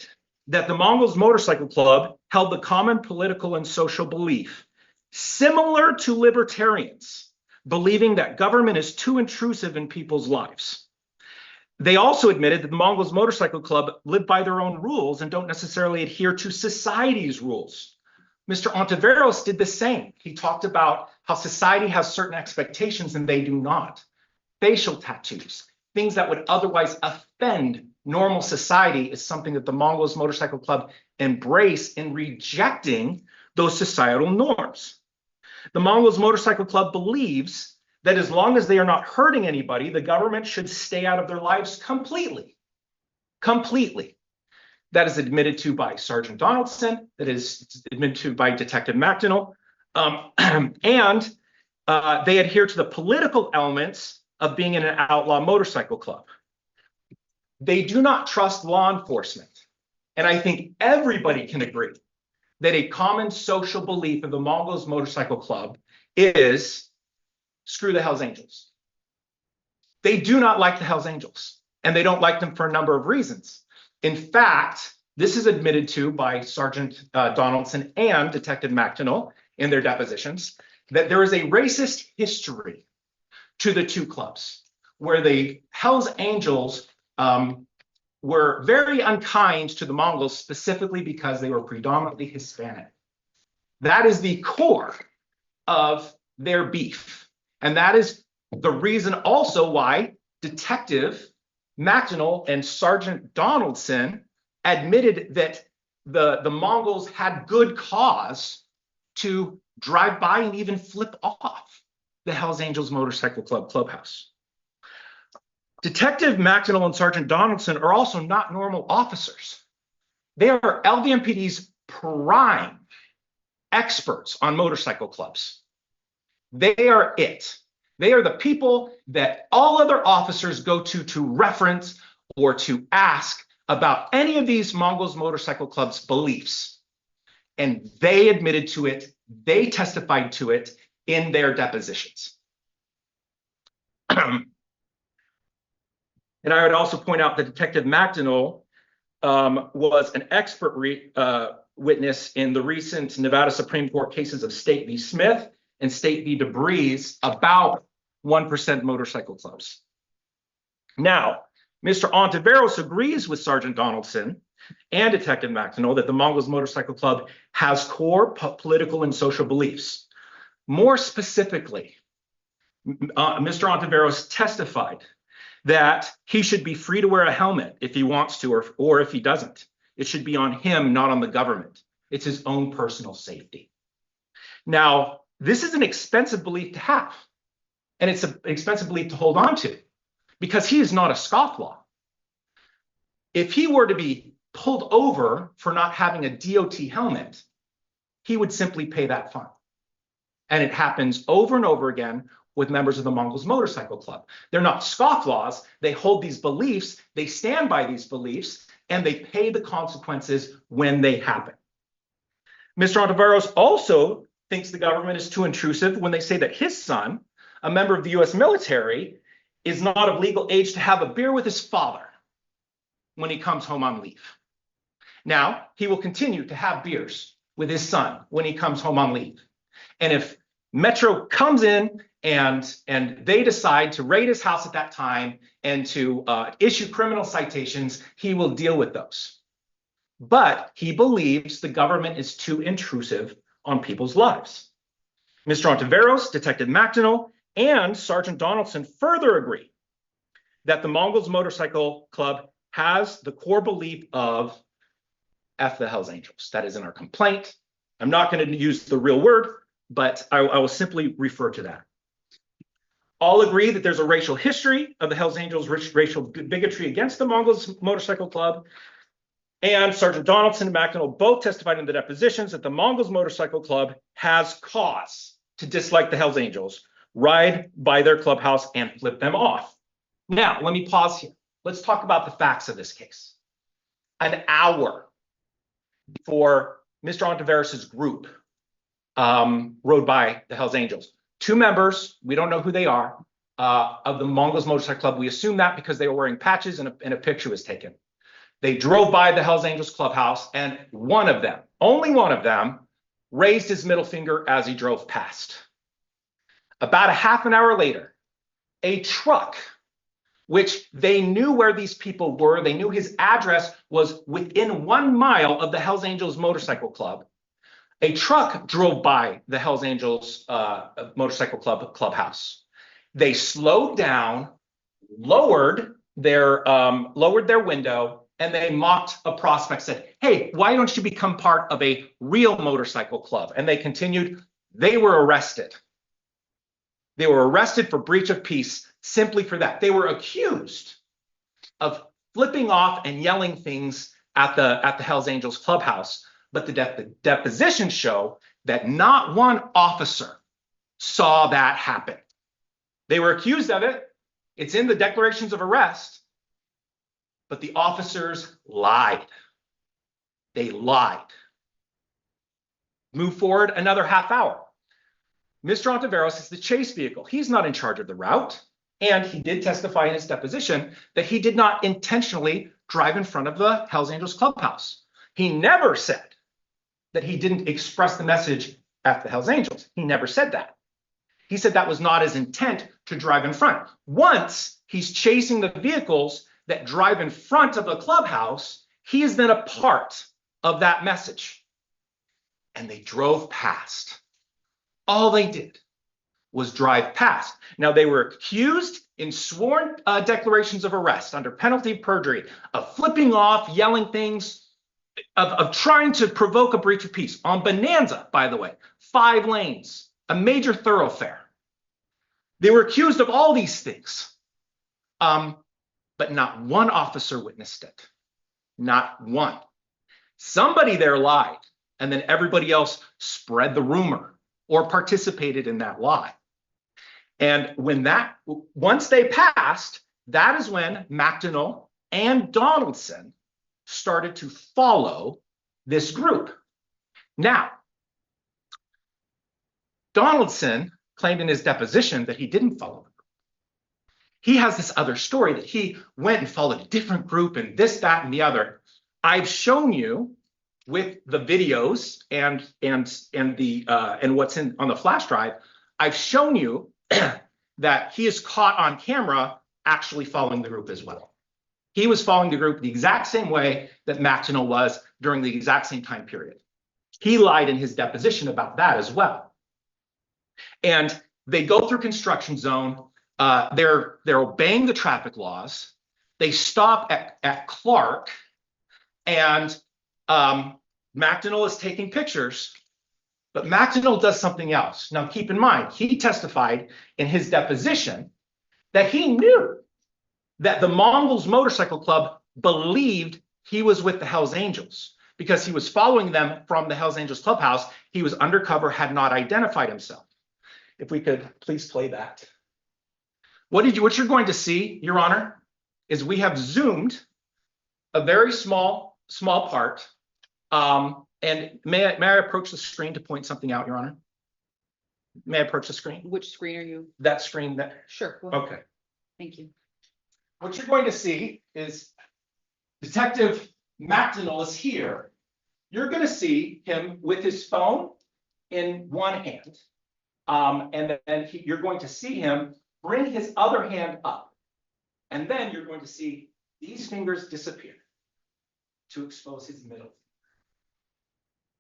A: that the Mongols Motorcycle Club held the common political and social belief, similar to libertarians, believing that government is too intrusive in people's lives. They also admitted that the Mongols Motorcycle Club live by their own rules and don't necessarily adhere to society's rules. Mr. Ontiveros did the same. He talked about how society has certain expectations and they do not. Facial tattoos, things that would otherwise offend normal society, is something that the Mongols Motorcycle Club embrace in rejecting those societal norms. The Mongols Motorcycle Club believes that as long as they are not hurting anybody, the government should stay out of their lives completely. Completely. That is admitted to by Sergeant Donaldson, that is admitted to by Detective McNutt, and they adhere to the political elements of being in an outlaw motorcycle club. They do not trust law enforcement. And I think everybody can agree that a common social belief of the Mongols Motorcycle Club is screw the Hells Angels. They do not like the Hells Angels, and they don't like them for a number of reasons. In fact, this is admitted to by Sergeant Donaldson and Detective McNutt in their depositions, that there is a racist history to the two clubs, where the Hells Angels were very unkind to the Mongols, specifically because they were predominantly Hispanic. That is the core of their beef. And that is the reason also why Detective McNutt and Sergeant Donaldson admitted that the Mongols had good cause to drive by and even flip off the Hells Angels Motorcycle Club clubhouse. Detective McNutt and Sergeant Donaldson are also not normal officers. They are LVMPD's prime experts on motorcycle clubs. They are it. They are the people that all other officers go to reference or to ask about any of these Mongols Motorcycle Club's beliefs. And they admitted to it. They testified to it in their depositions. And I would also point out that Detective McNutt was an expert witness in the recent Nevada Supreme Court cases of State v. Smith and State v. DeBreeze about 1% motorcycle clubs. Now, Mr. Ontiveros agrees with Sergeant Donaldson and Detective McNutt that the Mongols Motorcycle Club has core political and social beliefs. More specifically, Mr. Ontiveros testified that he should be free to wear a helmet if he wants to, or if he doesn't. It should be on him, not on the government. It's his own personal safety. Now, this is an expensive belief to have, and it's an expensive belief to hold on to, because he is not a scofflaw. If he were to be pulled over for not having a DOT helmet, he would simply pay that fine. And it happens over and over again with members of the Mongols Motorcycle Club. They're not scofflaws. They hold these beliefs, they stand by these beliefs, and they pay the consequences when they happen. Mr. Ontiveros also thinks the government is too intrusive when they say that his son, a member of the US military, is not of legal age to have a beer with his father when he comes home on leave. Now, he will continue to have beers with his son when he comes home on leave. And if Metro comes in and they decide to raid his house at that time and to issue criminal citations, he will deal with those. But he believes the government is too intrusive on people's lives. Mr. Ontiveros, Detective McNutt, and Sergeant Donaldson further agree that the Mongols Motorcycle Club has the core belief of F the Hells Angels. That is in our complaint. I'm not going to use the real word, but I will simply refer to that. All agree that there's a racial history of the Hells Angels' racial bigotry against the Mongols Motorcycle Club. And Sergeant Donaldson and McNutt both testified in the depositions that the Mongols Motorcycle Club has cause to dislike the Hells Angels, ride by their clubhouse and flip them off. Now, let me pause here. Let's talk about the facts of this case. An hour before Mr. Ontiveros' group rode by the Hells Angels, two members, we don't know who they are, of the Mongols Motorcycle Club. We assume that because they were wearing patches and a picture was taken. They drove by the Hells Angels clubhouse, and one of them, only one of them, raised his middle finger as he drove past. About a half an hour later, a truck, which they knew where these people were, they knew his address was within 1 mile of the Hells Angels Motorcycle Club. A truck drove by the Hells Angels Motorcycle Club clubhouse. They slowed down, lowered their window, and they mocked a prospect, said, "Hey, why don't you become part of a real motorcycle club?" And they continued. They were arrested. They were arrested for breach of peace simply for that. They were accused of flipping off and yelling things at the Hells Angels clubhouse. But the depositions show that not one officer saw that happen. They were accused of it. It's in the declarations of arrest. But the officers lied. They lied. Move forward another half hour. Mr. Ontiveros is the chase vehicle. He's not in charge of the route. And he did testify in his deposition that he did not intentionally drive in front of the Hells Angels clubhouse. He never said that he didn't express the message at the Hells Angels. He never said that. He said that was not his intent to drive in front. Once he's chasing the vehicles that drive in front of the clubhouse, he is then a part of that message. And they drove past. All they did was drive past. Now, they were accused in sworn declarations of arrest under penalty of perjury of flipping off, yelling things, of trying to provoke a breach of peace on Bonanza, by the way, 5 lanes, a major thoroughfare. They were accused of all these things, but not one officer witnessed it. Not one. Somebody there lied, and then everybody else spread the rumor or participated in that lie. And once they passed, that is when McDonnell and Donaldson started to follow this group. Now, Donaldson claimed in his deposition that he didn't follow the group. He has this other story that he went and followed a different group and this, that, and the other. I've shown you with the videos and what's on the flash drive. I've shown you that he is caught on camera actually following the group as well. He was following the group the exact same way that McDonnell was during the exact same time period. He lied in his deposition about that as well. And they go through construction zone. They're obeying the traffic laws. They stop at Clark, and McDonnell is taking pictures. But McDonnell does something else. Now, keep in mind, he testified in his deposition that he knew that the Mongols Motorcycle Club believed he was with the Hells Angels because he was following them from the Hells Angels clubhouse. He was undercover, had not identified himself. If we could please play that. What you're going to see, Your Honor, is we have zoomed a very small part. And may I approach the screen to point something out, Your Honor? May I approach the screen?
C: Which screen are you?
A: That screen.
C: Sure. Go ahead.
A: Okay.
C: Thank you.
A: What you're going to see is Detective McDonnell is here. You're going to see him with his phone in one hand. And then you're going to see him bring his other hand up. And then you're going to see these fingers disappear to expose his middle.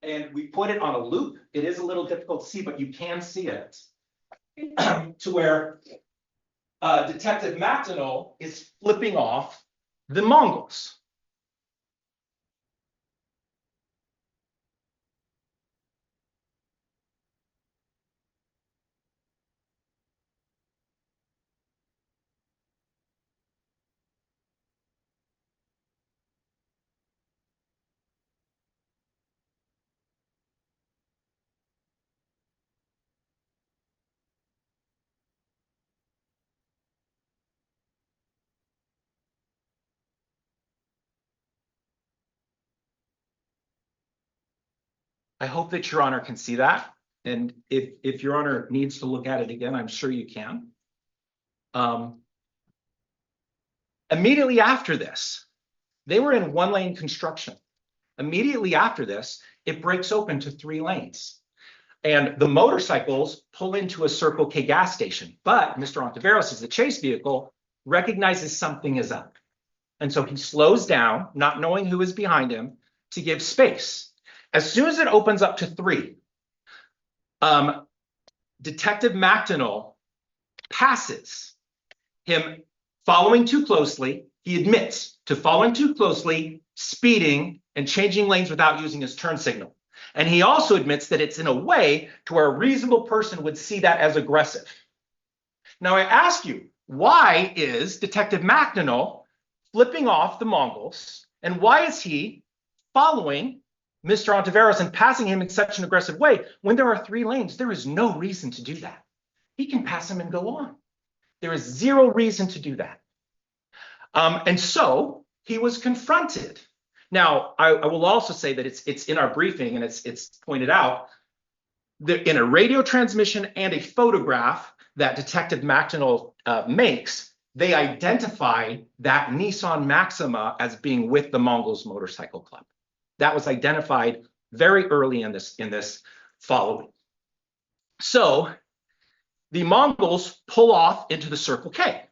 A: And we put it on a loop. It is a little difficult to see, but you can see it. To where Detective McDonnell is flipping off the Mongols. I hope that Your Honor can see that. And if Your Honor needs to look at it again, I'm sure you can. Immediately after this, they were in one-lane construction. Immediately after this, it breaks open to 3 lanes. And the motorcycles pull into a Circle K gas station. But Mr. Ontiveros, as the chase vehicle, recognizes something is up. And so he slows down, not knowing who is behind him, to give space. As soon as it opens up to 3, Detective McNutt passes him following too closely. He admits to following too closely, speeding, and changing lanes without using his turn signal. And he also admits that it's in a way to where a reasonable person would see that as aggressive. Now I ask you, why is Detective McNutt flipping off the Mongols? And why is he following Mr. Ontiveros and passing him in such an aggressive way when there are 3 lanes? There is no reason to do that. He can pass him and go on. There is zero reason to do that. And so he was confronted. Now, I will also say that it's in our briefing and it's pointed out that in a radio transmission and a photograph that Detective McNutt makes, they identify that Nissan Maxima as being with the Mongols Motorcycle Club. That was identified very early in this following. So the Mongols pull off into the Circle K,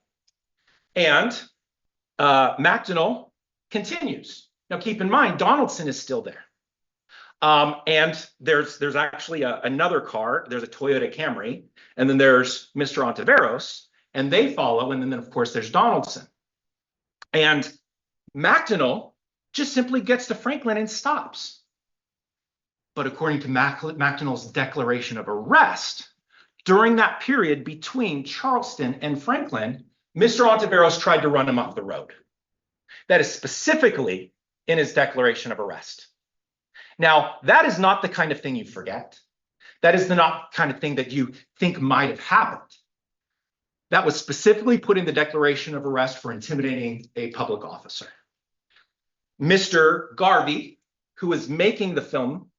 A: and McNutt continues. Now, keep in mind, Donaldson is still there. And there's actually another car. There's a Toyota Camry, and then there's Mr. Ontiveros, and they follow, and then of course there's Donaldson. And McNutt just simply gets to Franklin and stops. But according to McNutt's declaration of arrest, during that period between Charleston and Franklin, Mr. Ontiveros tried to run him off the road. That is specifically in his declaration of arrest. Now, that is not the kind of thing you forget. That is not the kind of thing that you think might have happened. That was specifically put in the declaration of arrest for intimidating a public officer. Mr. Garvey, who was making the film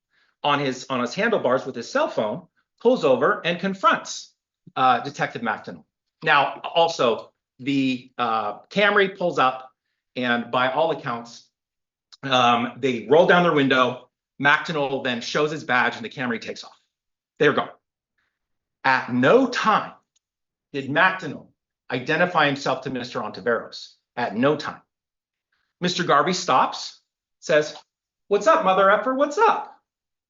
A: on his handlebars with his cell phone, pulls over and confronts Detective McNutt. Now, also, the Camry pulls up, and by all accounts, they roll down their window. McNutt then shows his badge, and the Camry takes off. They're gone. At no time did McNutt identify himself to Mr. Ontiveros. At no time. Mr. Garvey stops, says, "What's up, mother effer? What's up?"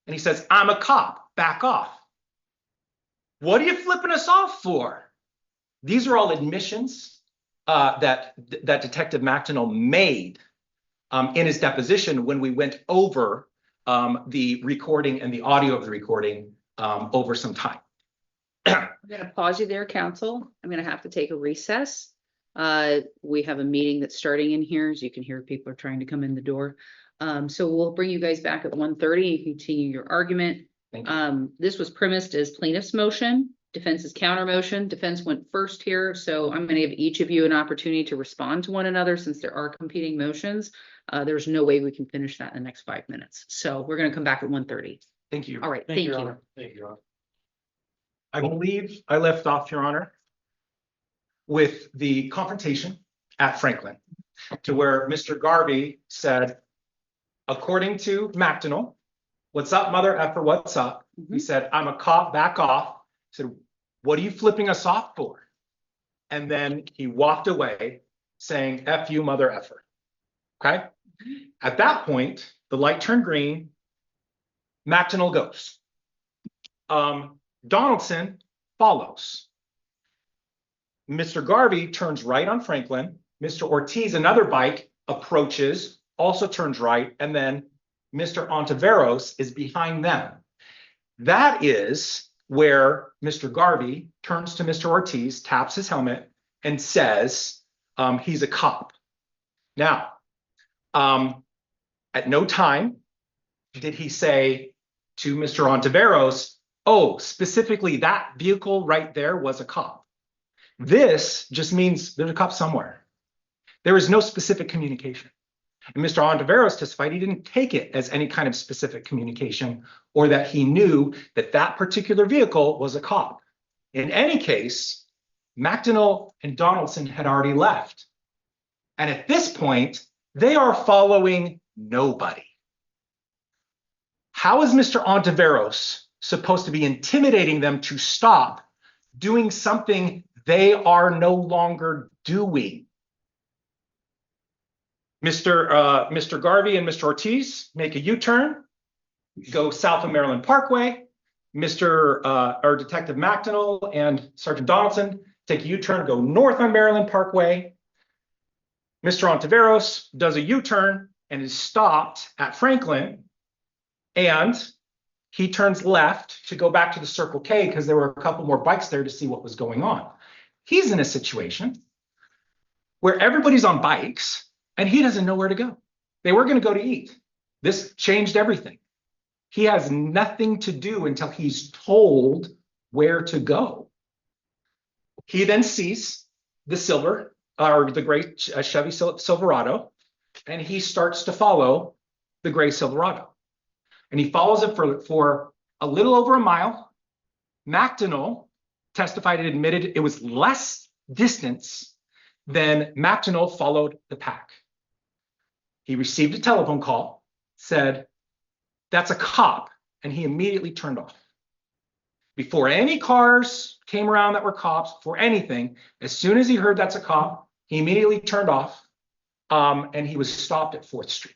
A: And he says, "I'm a cop. Back off." "What are you flipping us off for?" These are all admissions that Detective McNutt made in his deposition when we went over the recording and the audio of the recording over some time.
C: I'm going to pause you there, counsel. I'm going to have to take a recess. We have a meeting that's starting in here. As you can hear, people are trying to come in the door. So we'll bring you guys back at 1:30 and continue your argument.
A: Thank you.
C: This was premised as plaintiff's motion, defense's counter motion. Defense went first here, so I'm going to give each of you an opportunity to respond to one another since there are competing motions. There's no way we can finish that in the next 5 minutes. So we're going to come back at 1:30.
A: Thank you.
C: All right, thank you.
B: Your Honor. Thank you, Your Honor.
A: I believe I left off, Your Honor, with the confrontation at Franklin, to where Mr. Garvey said, according to McNutt, "What's up, mother effer? What's up?" He said, "I'm a cop. Back off." He said, "What are you flipping us off for?" And then he walked away saying, "F you, mother effer." Okay. At that point, the light turned green. McNutt goes. Donaldson follows. Mr. Garvey turns right on Franklin. Mr. Ortiz, another bike, approaches, also turns right, and then Mr. Ontiveros is behind them. That is where Mr. Garvey turns to Mr. Ortiz, taps his helmet, and says he's a cop. Now, at no time did he say to Mr. Ontiveros, "Oh, specifically that vehicle right there was a cop." This just means there's a cop somewhere. There is no specific communication. And Mr. Ontiveros testified he didn't take it as any kind of specific communication or that he knew that that particular vehicle was a cop. In any case, McDonnell and Donaldson had already left. And at this point, they are following nobody. How is Mr. Ontiveros supposed to be intimidating them to stop doing something they are no longer doing? Mr. Garvey and Mr. Ortiz make a U-turn, go south of Maryland Parkway. Detective McDonnell and Sergeant Donaldson take a U-turn, go north on Maryland Parkway. Mr. Ontiveros does a U-turn and is stopped at Franklin, and he turns left to go back to the Circle K because there were a couple more bikes there to see what was going on. He's in a situation where everybody's on bikes and he doesn't know where to go. They were going to go to eat. This changed everything. He has nothing to do until he's told where to go. He then sees the gray Chevy Silverado, and he starts to follow the gray Silverado. And he follows it for a little over a mile. McDonnell testified and admitted it was less distance than McDonnell followed the pack. He received a telephone call, said, "That's a cop," and he immediately turned off. Before any cars came around that were cops, before anything, as soon as he heard that's a cop, he immediately turned off, and he was stopped at 4th Street.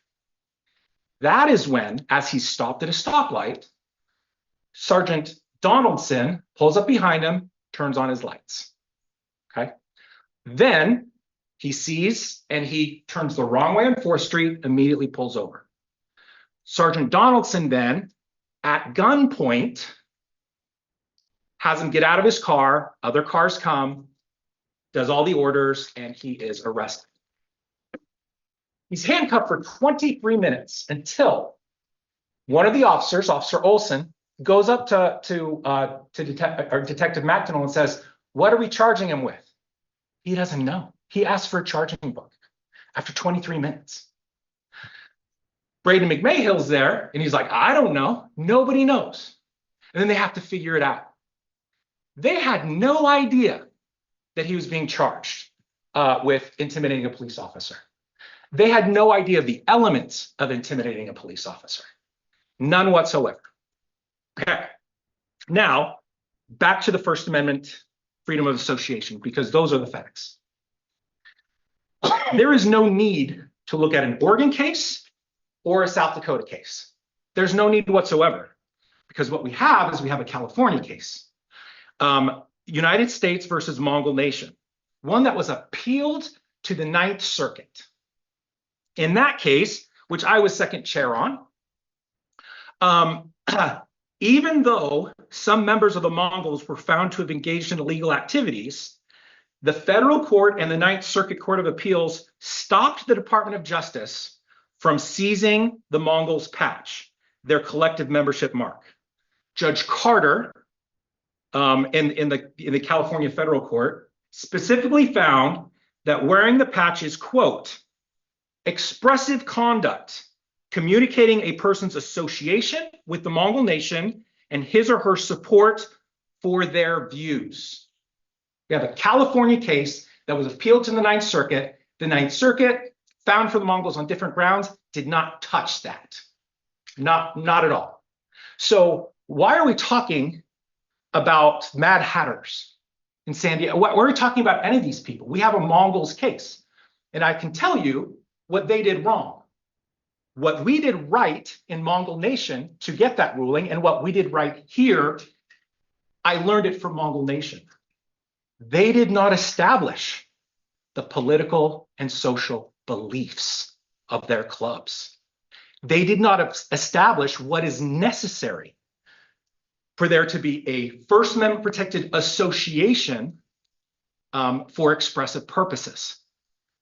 A: That is when, as he stopped at a stoplight, Sergeant Donaldson pulls up behind him, turns on his lights. Okay. Then he sees and he turns the wrong way on 4th Street, immediately pulls over. Sergeant Donaldson then, at gunpoint, has him get out of his car. Other cars come, does all the orders, and he is arrested. He's handcuffed for 23 minutes until one of the officers, Officer Olson, goes up to Detective McDonnell and says, "What are we charging him with?" He doesn't know. He asked for a charging book after 23 minutes. Braden McMahill's there, and he's like, "I don't know." Nobody knows. And then they have to figure it out. They had no idea that he was being charged with intimidating a police officer. They had no idea of the elements of intimidating a police officer. None whatsoever. Okay. Now, back to the First Amendment freedom of association, because those are the facts. There is no need to look at an Oregon case or a South Dakota case. There's no need whatsoever, because what we have is we have a California case. United States versus Mongol Nation, one that was appealed to the 9th Circuit. In that case, which I was second chair on, even though some members of the Mongols were found to have engaged in illegal activities, the federal court and the 9th Circuit Court of Appeals stopped the Department of Justice from seizing the Mongols' patch, their collective membership mark. Judge Carter, in the California federal court, specifically found that wearing the patch is, quote, expressive conduct communicating a person's association with the Mongol nation and his or her support for their views. We have a California case that was appealed to the 9th Circuit. The 9th Circuit, found for the Mongols on different grounds, did not touch that. Not at all. So why are we talking about Mad Hatters in San Diego? Why are we talking about any of these people? We have a Mongols case. And I can tell you what they did wrong. What we did right in Mongol Nation to get that ruling, and what we did right here, I learned it from Mongol Nation. They did not establish the political and social beliefs of their clubs. They did not establish what is necessary for there to be a First Amendment protected association for expressive purposes.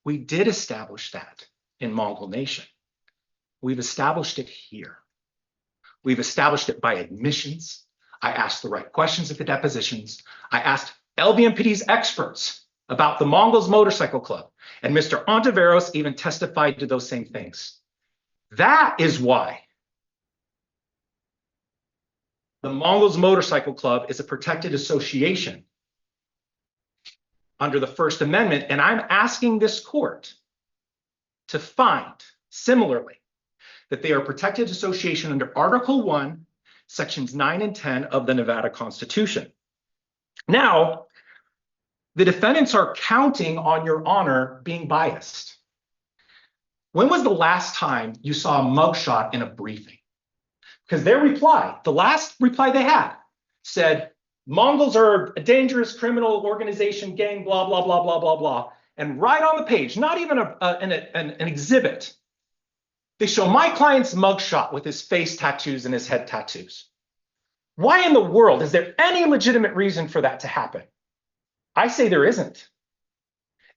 A: We did establish that in Mongol Nation. We've established it here. We've established it by admissions. I asked the right questions at the depositions. I asked LVMPD's experts about the Mongols Motorcycle Club. And Mr. Ontiveros even testified to those same things. That is why the Mongols Motorcycle Club is a protected association under the First Amendment. And I'm asking this court to find similarly that they are a protected association under Article 1, Sections 9 and 10 of the Nevada Constitution. Now, the defendants are counting on Your Honor being biased. When was the last time you saw a mugshot in a briefing? Because their reply, the last reply they had, said, Mongols are a dangerous criminal organization, gang, blah, blah, blah, blah, blah, blah. And right on the page, not even an exhibit, they show my client's mugshot with his face tattoos and his head tattoos. Why in the world is there any legitimate reason for that to happen? I say there isn't.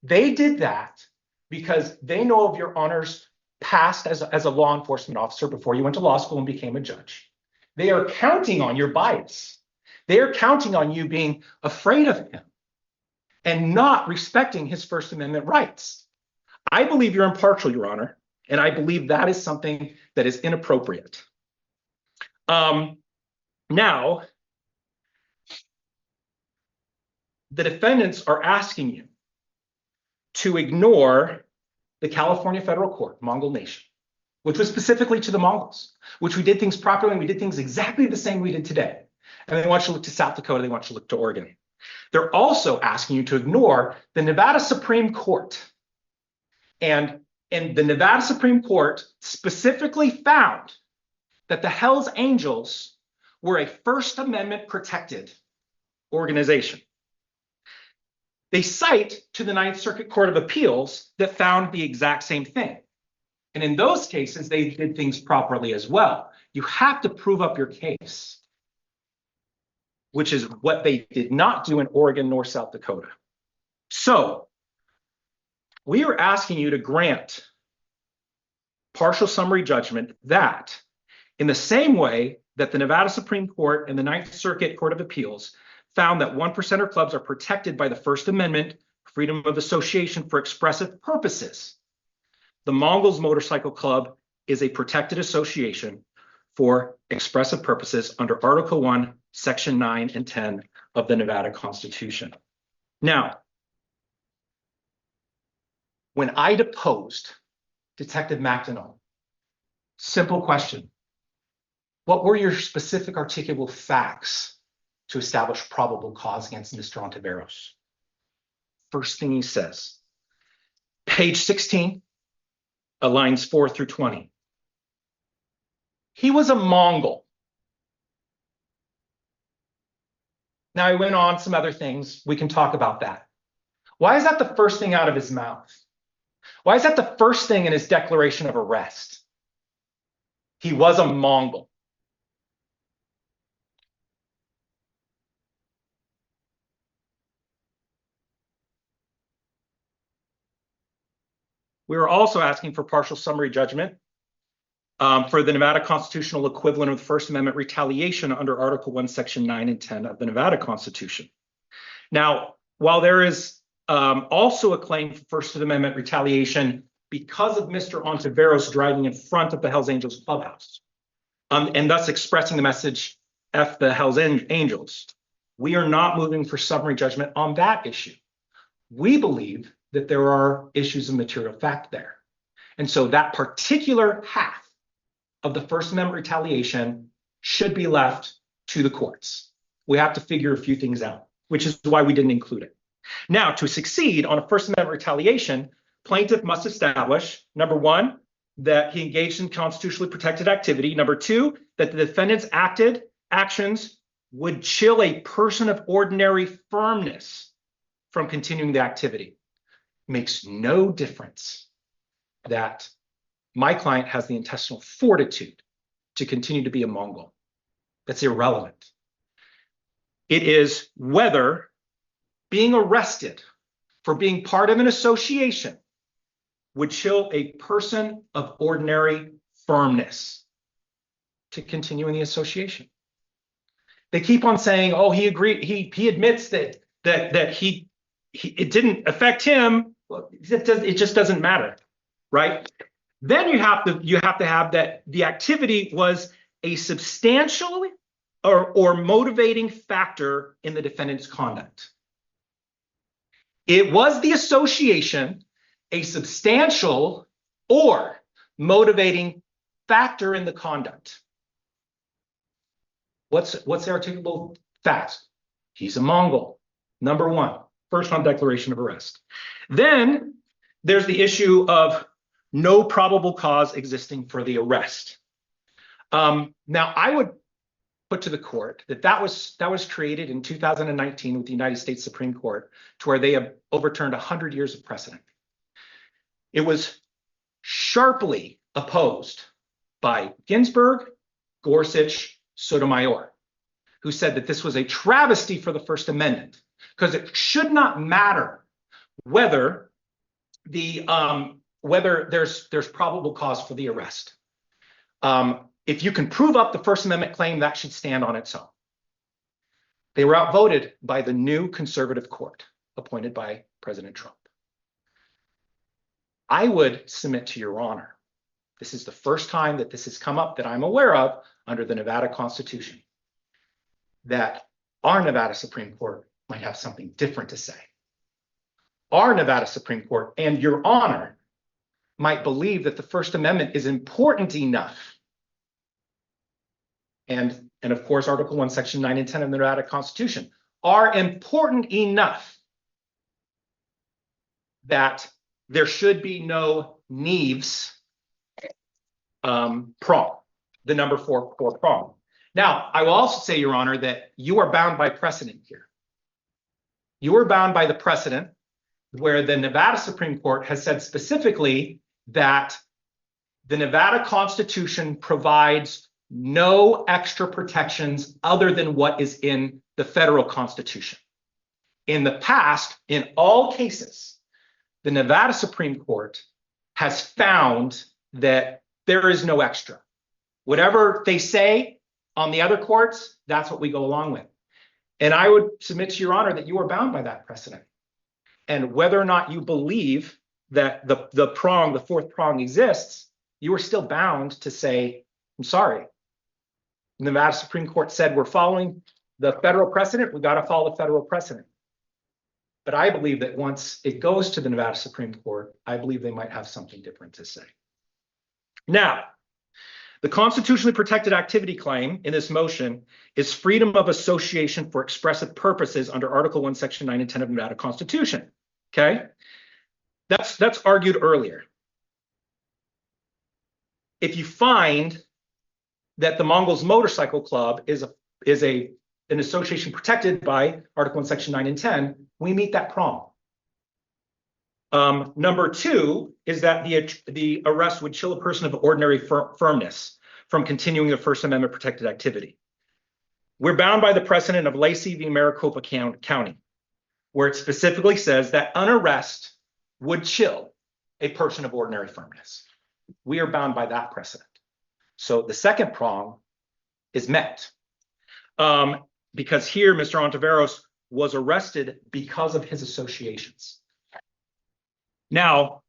A: They did that because they know of Your Honor's past as a law enforcement officer before you went to law school and became a judge. They are counting on your bias. They are counting on you being afraid of him and not respecting his First Amendment rights. I believe you're impartial, Your Honor, and I believe that is something that is inappropriate. Now, the defendants are asking you to ignore the California federal court, Mongol Nation, which was specifically to the Mongols, which we did things properly and we did things exactly the same we did today. And they want you to look to South Dakota, they want you to look to Oregon. They're also asking you to ignore the Nevada Supreme Court. And the Nevada Supreme Court specifically found that the Hells Angels were a First Amendment protected organization. They cite to the Ninth Circuit Court of Appeals that found the exact same thing. And in those cases, they did things properly as well. You have to prove up your case, which is what they did not do in Oregon nor South Dakota. So we are asking you to grant partial summary judgment that in the same way that the Nevada Supreme Court and the Ninth Circuit Court of Appeals found that 1%er clubs are protected by the First Amendment, freedom of association for expressive purposes, the Mongols Motorcycle Club is a protected association for expressive purposes under Article 1, Section 9 and 10 of the Nevada Constitution. Now, when I deposed Detective McNutt, simple question, what were your specific articulable facts to establish probable cause against Mr. Ontiveros? First thing he says, page 16, lines 4 through 20. He was a Mongol. Now, he went on some other things. We can talk about that. Why is that the first thing out of his mouth? Why is that the first thing in his declaration of arrest? He was a Mongol. We are also asking for partial summary judgment for the Nevada constitutional equivalent of the First Amendment retaliation under Article 1, Section 9 and 10 of the Nevada Constitution. Now, while there is also a claim for First Amendment retaliation because of Mr. Ontiveros driving in front of the Hells Angels clubhouse, and thus expressing the message, F the Hells Angels, we are not moving for summary judgment on that issue. We believe that there are issues of material fact there. And so that particular half of the First Amendment retaliation should be left to the courts. We have to figure a few things out, which is why we didn't include it. Now, to succeed on a First Amendment retaliation, plaintiff must establish, number one, that he engaged in constitutionally protected activity. Number two, that the defendant's actions would chill a person of ordinary firmness from continuing the activity. Makes no difference that my client has the intestinal fortitude to continue to be a Mongol. That's irrelevant. It is whether being arrested for being part of an association would chill a person of ordinary firmness to continue in the association. They keep on saying, oh, he agreed, he admits that he it didn't affect him. Well, it just doesn't matter, right? Then you have to have that the activity was a substantial or motivating factor in the defendant's conduct. It was the association, a substantial or motivating factor in the conduct. What's the articulable facts? He's a Mongol. Number one, first on declaration of arrest. Then there's the issue of no probable cause existing for the arrest. Now, I would put to the court that was created in 2019 with the United States Supreme Court, to where they have overturned 100 years of precedent. It was sharply opposed by Ginsburg, Gorsuch, Sotomayor, who said that this was a travesty for the First Amendment, because it should not matter whether there's probable cause for the arrest. If you can prove up the First Amendment claim, that should stand on its own. They were outvoted by the new conservative court appointed by President Trump. I would submit to your honor, this is the first time that this has come up that I'm aware of under the Nevada Constitution, that our Nevada Supreme Court might have something different to say. Our Nevada Supreme Court and your honor might believe that the First Amendment is important enough. And of course, Article 1, Section 9 and 10 of the Nevada Constitution are important enough that there should be no Neves prong, the number four prong. Now, I will also say, your honor, that you are bound by precedent here. You are bound by the precedent where the Nevada Supreme Court has said specifically that the Nevada Constitution provides no extra protections other than what is in the federal Constitution. In the past, in all cases, the Nevada Supreme Court has found that there is no extra. Whatever they say on the other courts, that's what we go along with. And I would submit to your honor that you are bound by that precedent. And whether or not you believe that the fourth prong exists, you are still bound to say, I'm sorry. The Nevada Supreme Court said we're following the federal precedent, we got to follow the federal precedent. But I believe that once it goes to the Nevada Supreme Court, I believe they might have something different to say. Now, the constitutionally protected activity claim in this motion is freedom of association for expressive purposes under Article 1, Section 9 and 10 of the Nevada Constitution. Okay, that's argued earlier. If you find that the Mongols Motorcycle Club is an association protected by Article 1, Section 9 and 10, we meet that prong. Number two is that the arrest would chill a person of ordinary firmness from continuing the First Amendment protected activity. We're bound by the precedent of Lacey v. Maricopa County, where it specifically says that an arrest would chill a person of ordinary firmness. We are bound by that precedent. So the second prong is met. Because here, Mr. Ontiveros was arrested because of his associations. Now,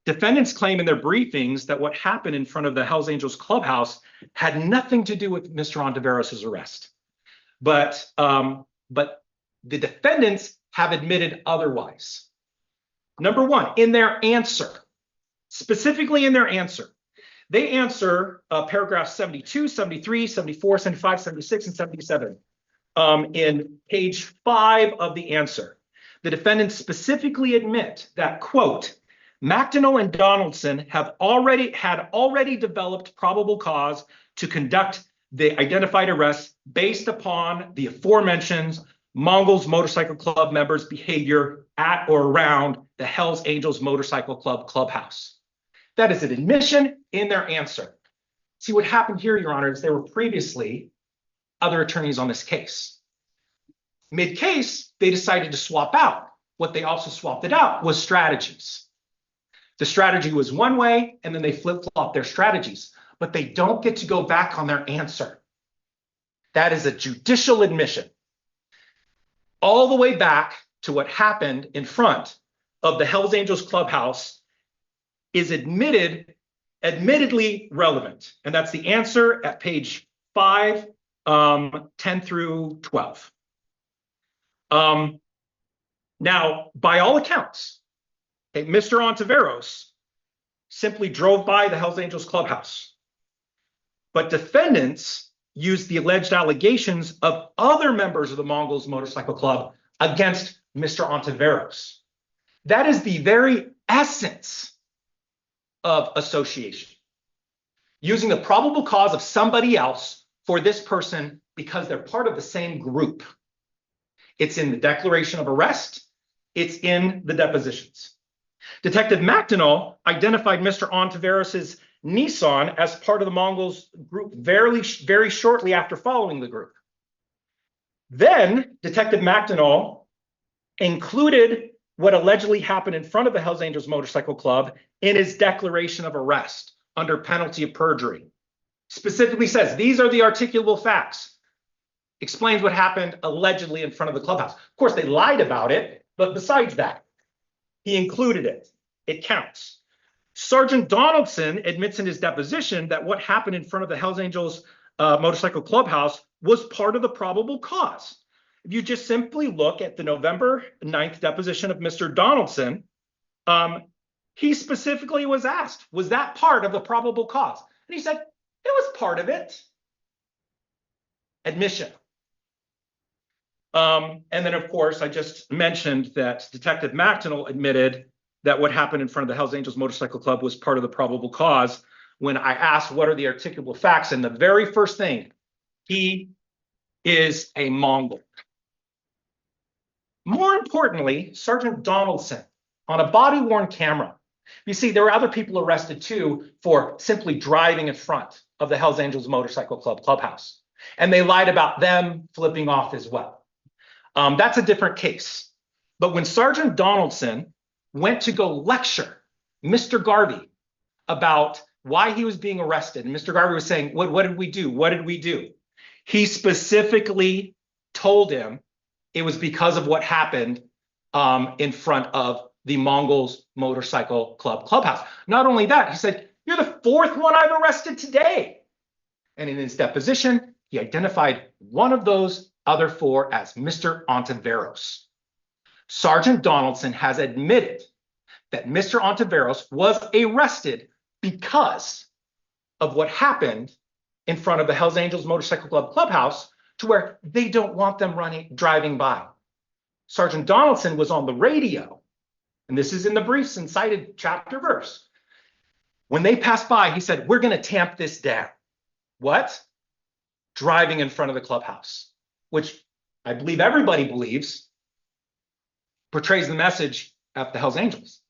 A: defendants claim in their briefings that what happened in front of the Hells Angels clubhouse had nothing to do with Mr. Ontiveros' arrest. But the defendants have admitted otherwise. Number one, in their answer, specifically in their answer, they answer paragraphs 72, 73, 74, 75, 76, and 77 in page 5 of the answer. The defendants specifically admit that, quote, McDonnell and Donaldson had already developed probable cause to conduct the identified arrests based upon the aforementioned Mongols Motorcycle Club members' behavior at or around the Hells Angels Motorcycle Club clubhouse. That is an admission in their answer. See, what happened here, Your Honor, is there were previously other attorneys on this case. Mid-case, they decided to swap out. What they also swapped it out was strategies. The strategy was one way, and then they flip-flopped their strategies, but they don't get to go back on their answer. That is a judicial admission. All the way back to what happened in front of the Hells Angels clubhouse is admittedly relevant. And that's the answer at page 5, 10 through 12. Now, by all accounts, okay, Mr. Ontiveros simply drove by the Hells Angels clubhouse. But defendants used the alleged allegations of other members of the Mongols Motorcycle Club against Mr. Ontiveros. That is the very essence of association. Using the probable cause of somebody else for this person because they're part of the same group. It's in the declaration of arrest. It's in the depositions. Detective McNutt identified Mr. Ontiveros' Nissan as part of the Mongols group very shortly after following the group. Then Detective McNutt included what allegedly happened in front of the Hells Angels Motorcycle Club in his declaration of arrest under penalty of perjury. Specifically says, these are the articulable facts. Explains what happened allegedly in front of the clubhouse. Of course, they lied about it, but besides that, he included it. It counts. Sergeant Donaldson admits in his deposition that what happened in front of the Hells Angels Motorcycle Clubhouse was part of the probable cause. If you just simply look at the November 9th deposition of Mr. Donaldson, he specifically was asked, was that part of the probable cause? And he said, it was part of it. Admission. And then, of course, I just mentioned that Detective McDonnell admitted that what happened in front of the Hells Angels Motorcycle Club was part of the probable cause when I asked what are the articulable facts. And the very first thing, he is a Mongol. More importantly, Sergeant Donaldson, on a body-worn camera, you see there were other people arrested too for simply driving in front of the Hells Angels Motorcycle Club clubhouse. And they lied about them flipping off as well. That's a different case. But when Sergeant Donaldson went to go lecture Mr. Garvey about why he was being arrested, and Mr. Garvey was saying, what did we do? What did we do? He specifically told him it was because of what happened in front of the Mongols Motorcycle Club clubhouse. Not only that, he said, you're the fourth one I've arrested today. And in his deposition, he identified one of those other four as Mr. Ontiveros. Sergeant Donaldson has admitted that Mr. Ontiveros was arrested because of what happened in front of the Hells Angels Motorcycle Club clubhouse to where they don't want them driving by. Sergeant Donaldson was on the radio, and this is in the briefs and cited chapter verse. When they passed by, he said, we're going to tamp this down. What? Driving in front of the clubhouse, which I believe everybody believes portrays the message of the Hells Angels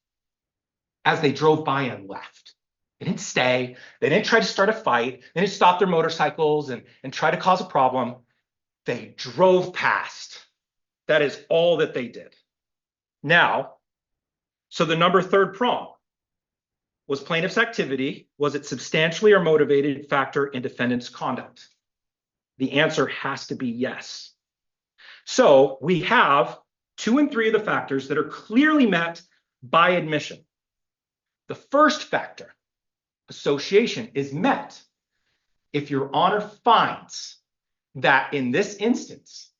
A: as they drove by and left. They didn't stay. They didn't try to start a fight. They didn't stop their motorcycles and try to cause a problem. They drove past. That is all that they did. Now, so the third prong was plaintiff's activity. Was it substantially or motivated factor in defendant's conduct? The answer has to be yes. So we have 2 and 3 of the factors that are clearly met by admission. The first factor, association, is met if Your Honor finds that in this instance,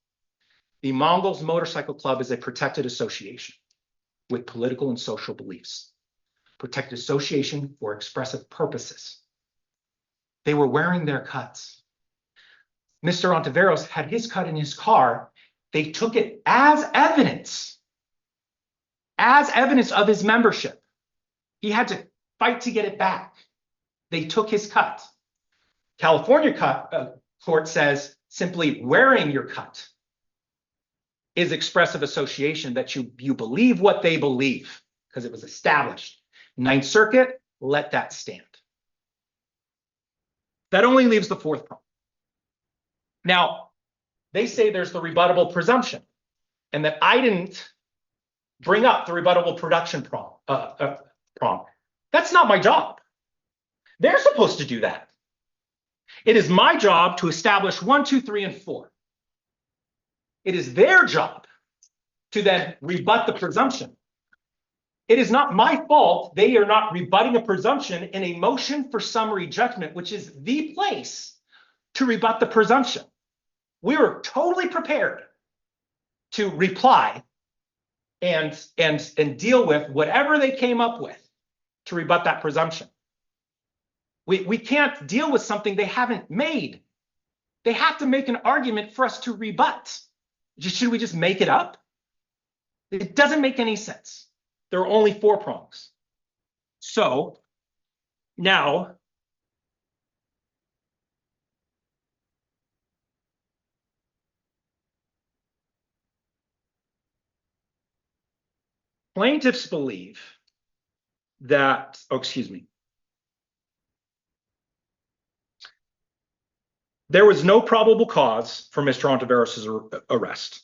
A: the Mongols Motorcycle Club is a protected association with political and social beliefs. Protected association for expressive purposes. They were wearing their cuts. Mr. Ontiveros had his cut in his car. They took it as evidence of his membership. He had to fight to get it back. They took his cut. California court says simply wearing your cut is expressive association, that you believe what they believe because it was established. Ninth Circuit, let that stand. That only leaves the fourth prong. Now, they say there's the rebuttable presumption and that I didn't bring up the rebuttable production prong. That's not my job. They're supposed to do that. It is my job to establish 1, 2, 3, and 4. It is their job to then rebut the presumption. It is not my fault they are not rebutting a presumption in a motion for summary judgment, which is the place to rebut the presumption. We were totally prepared to reply and deal with whatever they came up with to rebut that presumption. We can't deal with something they haven't made. They have to make an argument for us to rebut. Should we just make it up? It doesn't make any sense. There are only 4 prongs. So now, plaintiffs believe that, there was no probable cause for Mr. Ontiveros' arrest.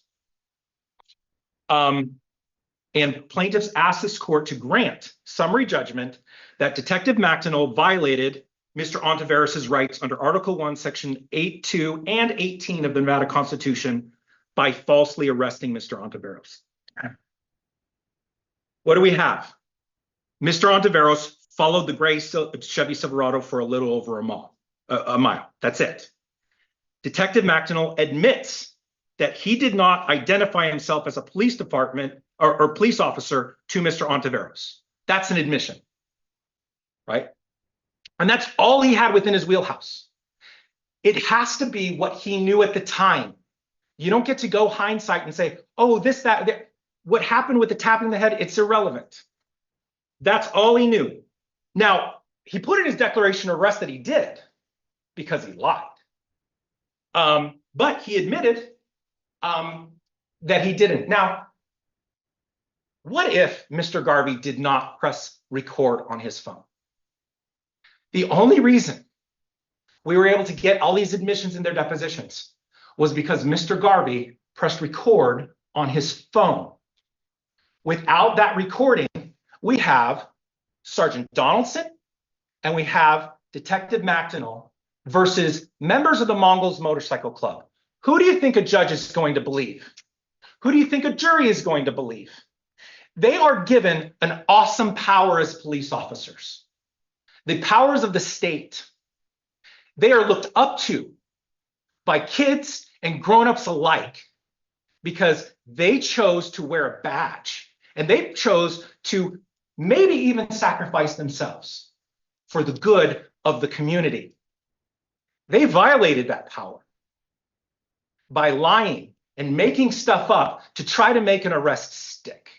A: And plaintiffs asked this court to grant summary judgment that Detective McNutt violated Mr. Ontiveros' rights under Article 1, Section 8(2) and 18 of the Nevada Constitution by falsely arresting Mr. Ontiveros. What do we have? Mr. Ontiveros followed the gray Chevy Silverado for a little over a mile. That's it. Detective McNutt admits that he did not identify himself as a police department or police officer to Mr. Ontiveros. That's an admission, right? And that's all he had within his wheelhouse. It has to be what he knew at the time. You don't get to go hindsight and say, oh, this, that. What happened with the tapping the head, it's irrelevant. That's all he knew. Now, he put in his declaration of arrest that he did because he lied. But he admitted that he didn't. Now, what if Mr. Garvey did not press record on his phone? The only reason we were able to get all these admissions in their depositions was because Mr. Garvey pressed record on his phone. Without that recording, we have Sergeant Donaldson and we have Detective McNutt versus members of the Mongols Motorcycle Club. Who do you think a judge is going to believe? Who do you think a jury is going to believe? They are given an awesome power as police officers. The powers of the state. They are looked up to by kids and grown-ups alike because they chose to wear a badge and they chose to maybe even sacrifice themselves for the good of the community. They violated that power by lying and making stuff up to try to make an arrest stick.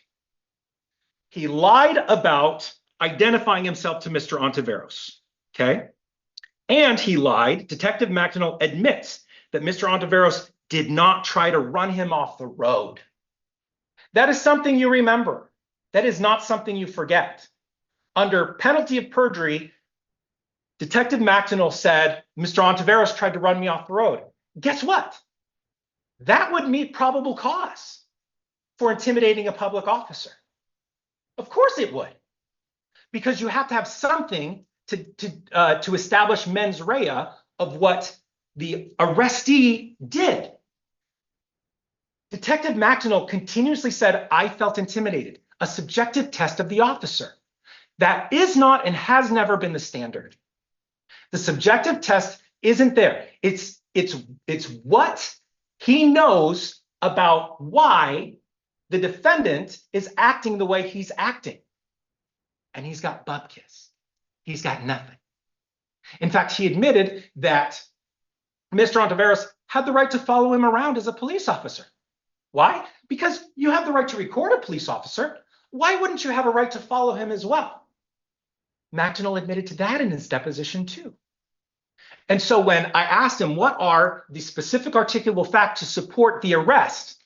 A: He lied about identifying himself to Mr. Ontiveros, okay? And he lied. Detective McNutt admits that Mr. Ontiveros did not try to run him off the road. That is something you remember. That is not something you forget. Under penalty of perjury, Detective McNutt said, Mr. Ontiveros tried to run me off the road. Guess what? That would meet probable cause for intimidating a public officer. Of course it would, because you have to have something to establish mens rea of what the arrestee did. Detective McNutt continuously said, I felt intimidated, a subjective test of the officer. That is not and has never been the standard. The subjective test isn't there. It's what he knows about why the defendant is acting the way he's acting. And he's got bupkis. He's got nothing. In fact, he admitted that Mr. Ontiveros had the right to follow him around as a police officer. Why? Because you have the right to record a police officer. Why wouldn't you have a right to follow him as well? McNutt admitted to that in his deposition too. And so when I asked him, what are the specific articulable facts to support the arrest?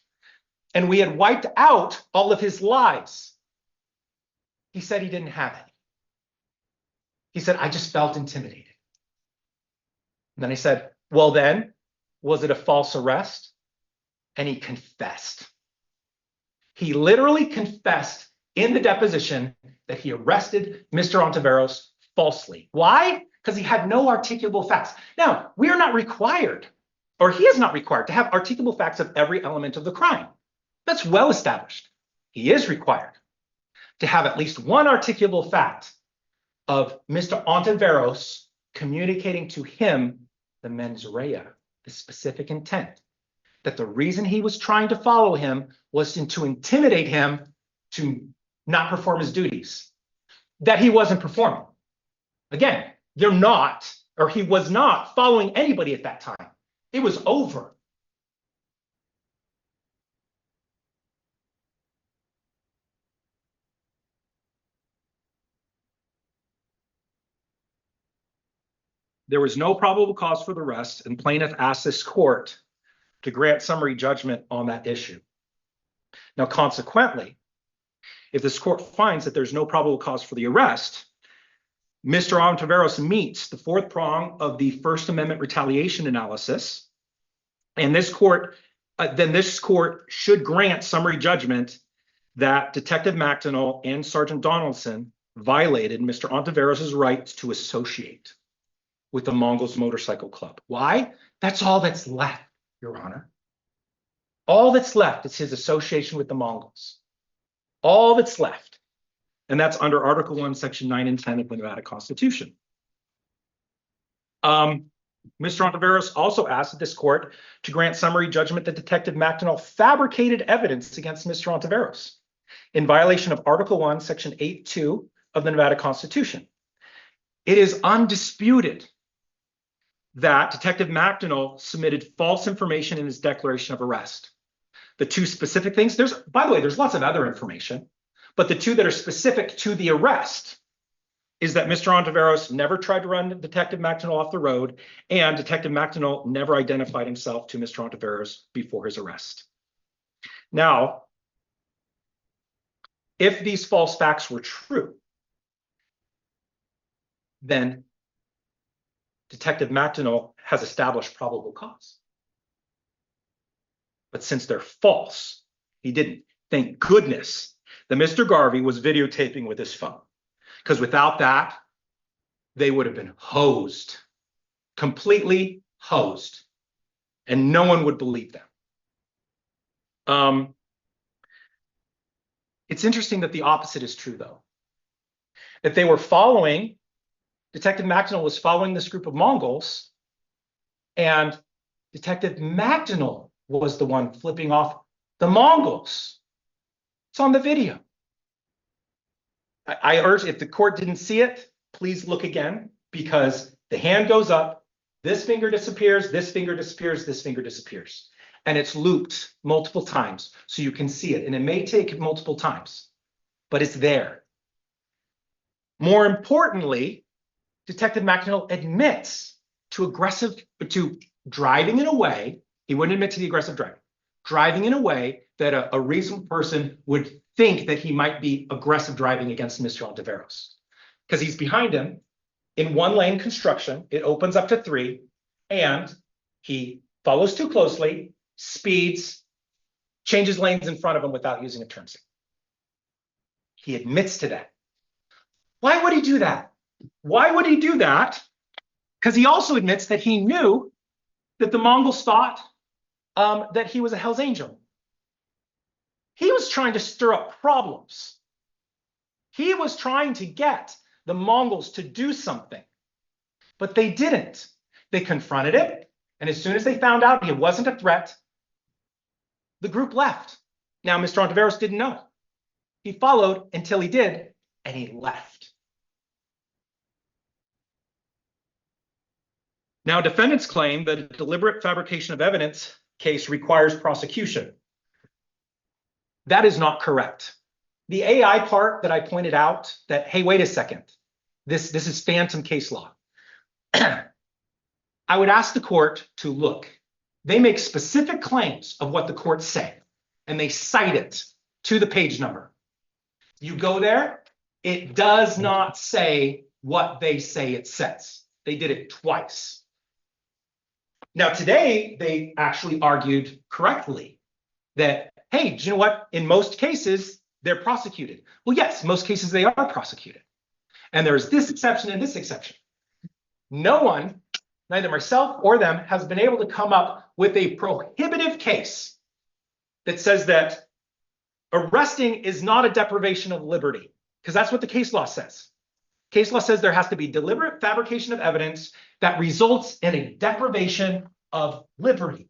A: And we had wiped out all of his lies. He said he didn't have any. He said, I just felt intimidated. And then I said, well then, was it a false arrest? And he confessed. He literally confessed in the deposition that he arrested Mr. Ontiveros falsely. Why? Because he had no articulable facts. Now, we are not required, or he is not required, to have articulable facts of every element of the crime. That's well established. He is required to have at least one articulable fact of Mr. Ontiveros communicating to him the mens rea, the specific intent, that the reason he was trying to follow him was to intimidate him to not perform his duties, that he wasn't performing. Again, they're not, or he was not following anybody at that time. It was over. There was no probable cause for the arrest, and plaintiff asked this court to grant summary judgment on that issue. Now, consequently, if this court finds that there's no probable cause for the arrest, Mr. Ontiveros meets the fourth prong of the First Amendment retaliation analysis, and this court should grant summary judgment that Detective McNutt and Sergeant Donaldson violated Mr. Ontiveros' rights to associate with the Mongols Motorcycle Club. Why? That's all that's left, Your Honor. All that's left is his association with the Mongols. All that's left. And that's under Article 1, Section 9 and 10 of the Nevada Constitution. Mr. Ontiveros also asked this court to grant summary judgment that Detective McNutt fabricated evidence against Mr. Ontiveros in violation of Article 1, Section 8.2 of the Nevada Constitution. It is undisputed that Detective McNutt submitted false information in his declaration of arrest. The two specific things, by the way, there's lots of other information, but the two that are specific to the arrest is that Mr. Ontiveros never tried to run Detective McNutt off the road, and Detective McNutt never identified himself to Mr. Ontiveros before his arrest. Now, if these false facts were true, then Detective McNutt has established probable cause. But since they're false, he didn't. Thank goodness that Mr. Garvey was videotaping with his phone, because without that, they would have been hosed, completely hosed, and no one would believe them. It's interesting that the opposite is true, though. That they were following, Detective McNutt was following this group of Mongols, and Detective McNutt was the one flipping off the Mongols. It's on the video. I urge, if the court didn't see it, please look again, because the hand goes up, this finger disappears, this finger disappears, this finger disappears. And it's looped multiple times, so you can see it. And it may take multiple times, but it's there. More importantly, Detective McNutt admits to driving in a way, he wouldn't admit to the aggressive driving in a way that a reasonable person would think that he might be aggressive driving against Mr. Ontiveros. Because he's behind him in one lane construction, it opens up to 3, and he follows too closely, speeds, changes lanes in front of him without using a turn signal. He admits to that. Why would he do that? Why would he do that? Because he also admits that he knew that the Mongols thought that he was a Hell's Angel. He was trying to stir up problems. He was trying to get the Mongols to do something, but they didn't. They confronted him, and as soon as they found out he wasn't a threat, the group left. Now, Mr. Ontiveros didn't know. He followed until he did, and he left. Now, defendants claim that a deliberate fabrication of evidence case requires prosecution. That is not correct. The AI part that I pointed out, that, hey, wait a second, this is phantom case law. I would ask the court to look. They make specific claims of what the courts say, and they cite it to the page number. You go there, it does not say what they say it says. They did it twice. Now, today, they actually argued correctly that, hey, do you know what? In most cases, they're prosecuted. Well, yes, most cases they are prosecuted. And there's this exception and this exception. No one, neither myself or them, has been able to come up with a prohibitive case that says that arresting is not a deprivation of liberty, because that's what the case law says. Case law says there has to be deliberate fabrication of evidence that results in a deprivation of liberty.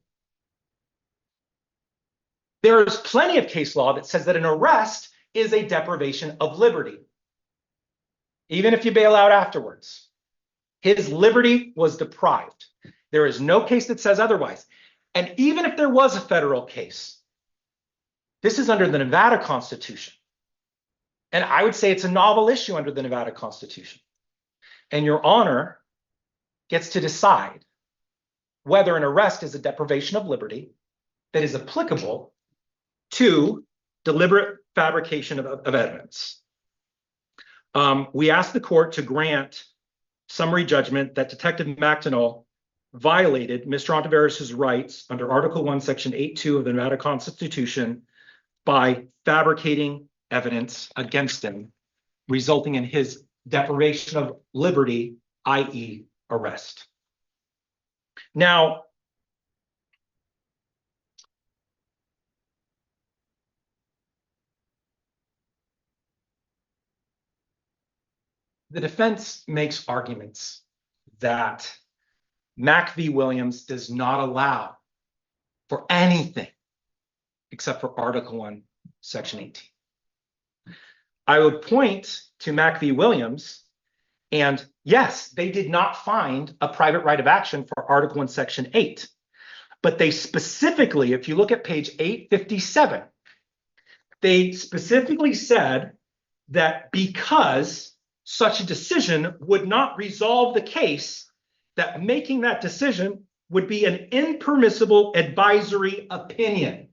A: There is plenty of case law that says that an arrest is a deprivation of liberty, even if you bail out afterwards. His liberty was deprived. There is no case that says otherwise. And even if there was a federal case, this is under the Nevada Constitution. And I would say it's a novel issue under the Nevada Constitution. And Your Honor gets to decide whether an arrest is a deprivation of liberty that is applicable to deliberate fabrication of evidence. We asked the court to grant summary judgment that Detective McNutt violated Mr. Ontiveros' rights under Article 1, Section 8.2 of the Nevada Constitution by fabricating evidence against him, resulting in his deprivation of liberty, i.e. arrest. Now, the defense makes arguments that Mack v. Williams does not allow for anything except for Article 1, Section 18. I would point to Mack v. Williams, and yes, they did not find a private right of action for Article 1, Section 8. But they specifically, if you look at page 857, they specifically said that because such a decision would not resolve the case, that making that decision would be an impermissible advisory opinion.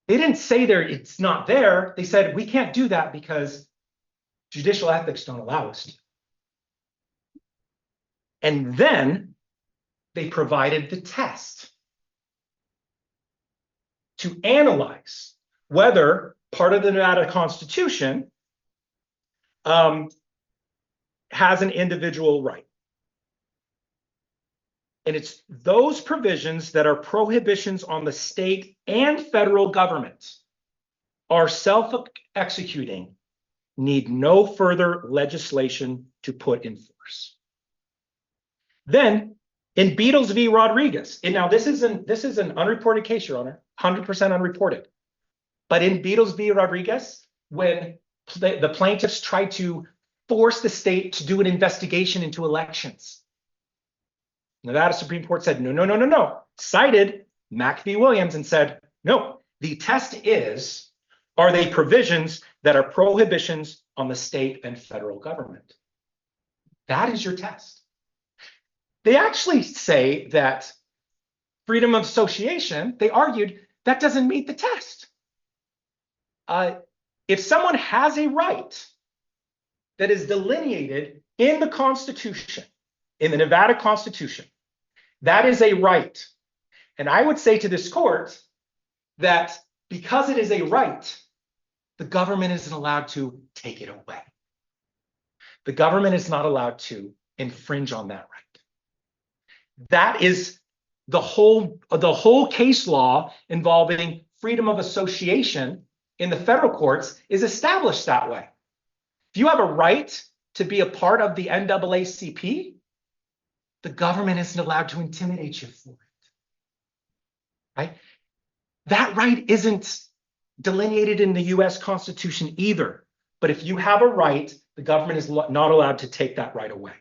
A: They didn't say it's not there. They said we can't do that because judicial ethics don't allow us to. And then they provided the test to analyze whether part of the Nevada Constitution has an individual right. And it's those provisions that are prohibitions on the state and federal government are self-executing, need no further legislation to put in force. Then in Beatles v. Rodriguez, and now this is an unreported case, Your Honor, 100% unreported. But in Beatles v. Rodriguez, when the plaintiffs tried to force the state to do an investigation into elections, Nevada Supreme Court said, no, cited Mack v. Williams and said, no, the test is, are they provisions that are prohibitions on the state and federal government? That is your test. They actually say that freedom of association, they argued, that doesn't meet the test. If someone has a right that is delineated in the Constitution, in the Nevada Constitution, that is a right. And I would say to this court that because it is a right, the government isn't allowed to take it away. The government is not allowed to infringe on that right. That is the whole case law involving freedom of association in the federal courts is established that way. If you have a right to be a part of the NAACP, the government isn't allowed to intimidate you for it, right? That right isn't delineated in the US Constitution either. But if you have a right, the government is not allowed to take that right away.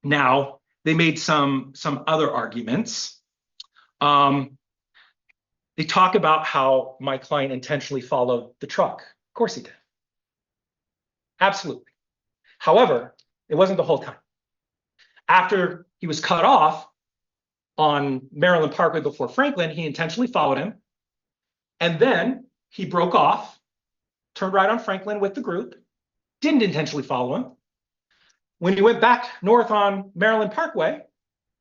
A: Now, they made some other arguments. They talk about how my client intentionally followed the truck. Of course he did. Absolutely. However, it wasn't the whole time. After he was cut off on Maryland Parkway before Franklin, he intentionally followed him. And then he broke off, turned right on Franklin with the group, didn't intentionally follow him. When he went back north on Maryland Parkway,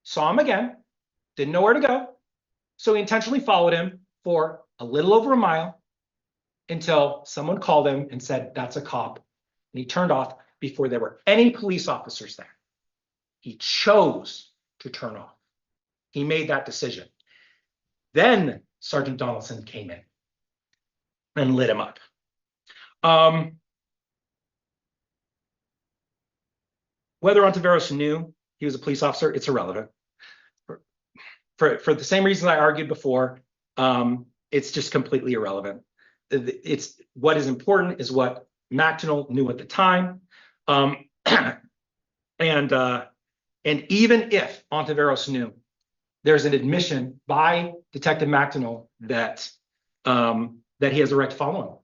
A: saw him again, didn't know where to go. So he intentionally followed him for a little over a mile until someone called him and said, that's a cop. And he turned off before there were any police officers there. He chose to turn off. He made that decision. Then Sergeant Donaldson came in and lit him up. Whether Ontiveros knew he was a police officer, it's irrelevant. For the same reasons I argued before, it's just completely irrelevant. It's what is important is what McNutt knew at the time. And even if Ontiveros knew, there's an admission by Detective McNutt that that he has a right to follow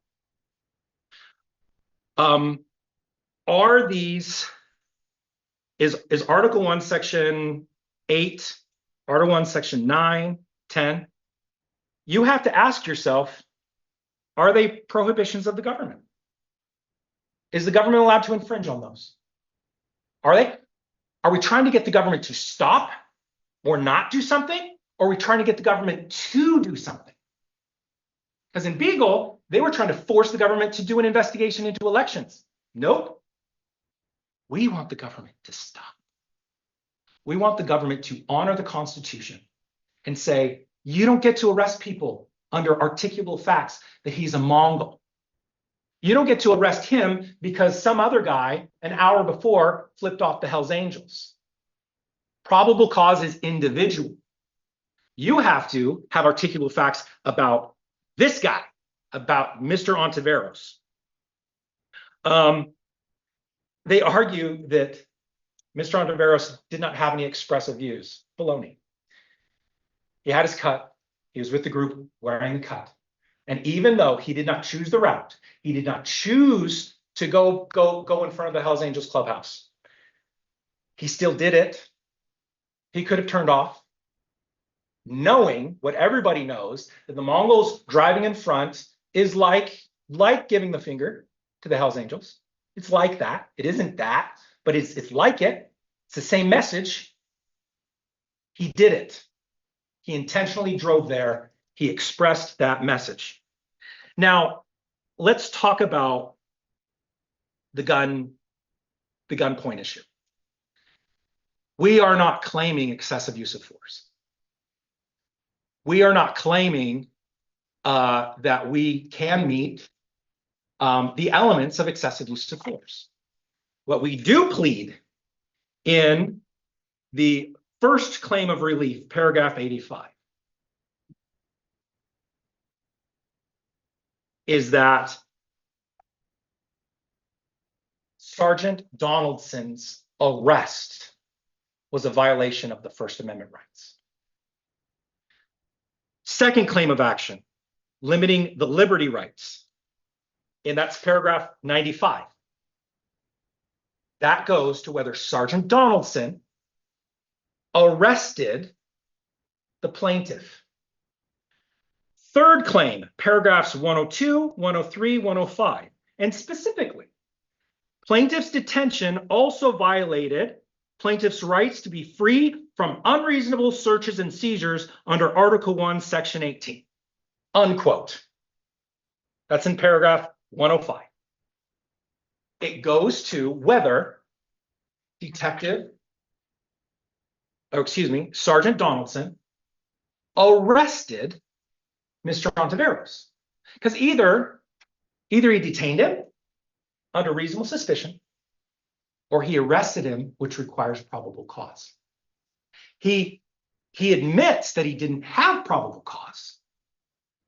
A: him. Is Article 1, Section 8, Article 1, Section 9, 10? You have to ask yourself, are they prohibitions of the government? Is the government allowed to infringe on those? Are they? Are we trying to get the government to stop or not do something? Or are we trying to get the government to do something? Because in Beagle, they were trying to force the government to do an investigation into elections. Nope. We want the government to stop. We want the government to honor the Constitution and say, you don't get to arrest people under articulable facts that he's a Mongol. You don't get to arrest him because some other guy an hour before flipped off the Hells Angels. Probable cause is individual. You have to have articulable facts about this guy, about Mr. Ontiveros. They argue that Mr. Ontiveros did not have any expressive views. Baloney. He had his cut. He was with the group wearing the cut. And even though he did not choose the route, he did not choose to go in front of the Hells Angels clubhouse. He still did it. He could have turned off, knowing what everybody knows, that the Mongols driving in front is like giving the finger to the Hells Angels. It's like that. It isn't that, but it's like it. It's the same message. He did it. He intentionally drove there. He expressed that message. Now, let's talk about the gun point issue. We are not claiming excessive use of force. We are not claiming that we can meet the elements of excessive use of force. What we do plead in the first claim of relief, paragraph 85, is that Sergeant Donaldson's arrest was a violation of the First Amendment rights. Second claim of action, limiting the liberty rights, and that's paragraph 95. That goes to whether Sergeant Donaldson arrested the plaintiff. Third claim, paragraphs 102, 103, 105, and specifically, plaintiff's detention also violated plaintiff's rights to be free from unreasonable searches and seizures under Article 1, Section 18, unquote. That's in paragraph 105. It goes to whether Sergeant Donaldson arrested Mr. Ontiveros. Because either he detained him under reasonable suspicion, or he arrested him, which requires probable cause. He admits that he didn't have probable cause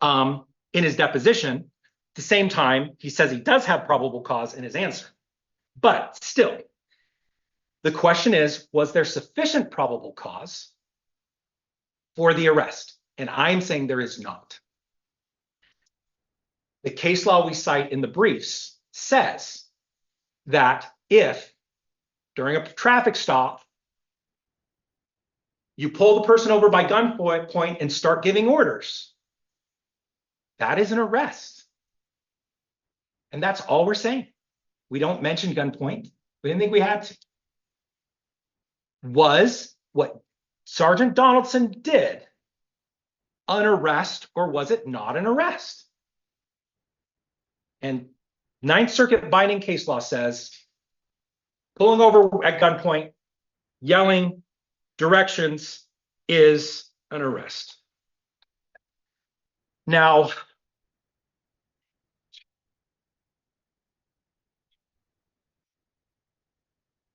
A: in his deposition. At the same time, he says he does have probable cause in his answer. But still, the question is, was there sufficient probable cause for the arrest? And I'm saying there is not. The case law we cite in the briefs says that if during a traffic stop, you pull the person over by gunpoint and start giving orders, that is an arrest. And that's all we're saying. We don't mention gunpoint. We didn't think we had to. Was what Sergeant Donaldson did an arrest, or was it not an arrest? And Ninth Circuit binding case law says pulling over at gunpoint, yelling directions is an arrest. Now,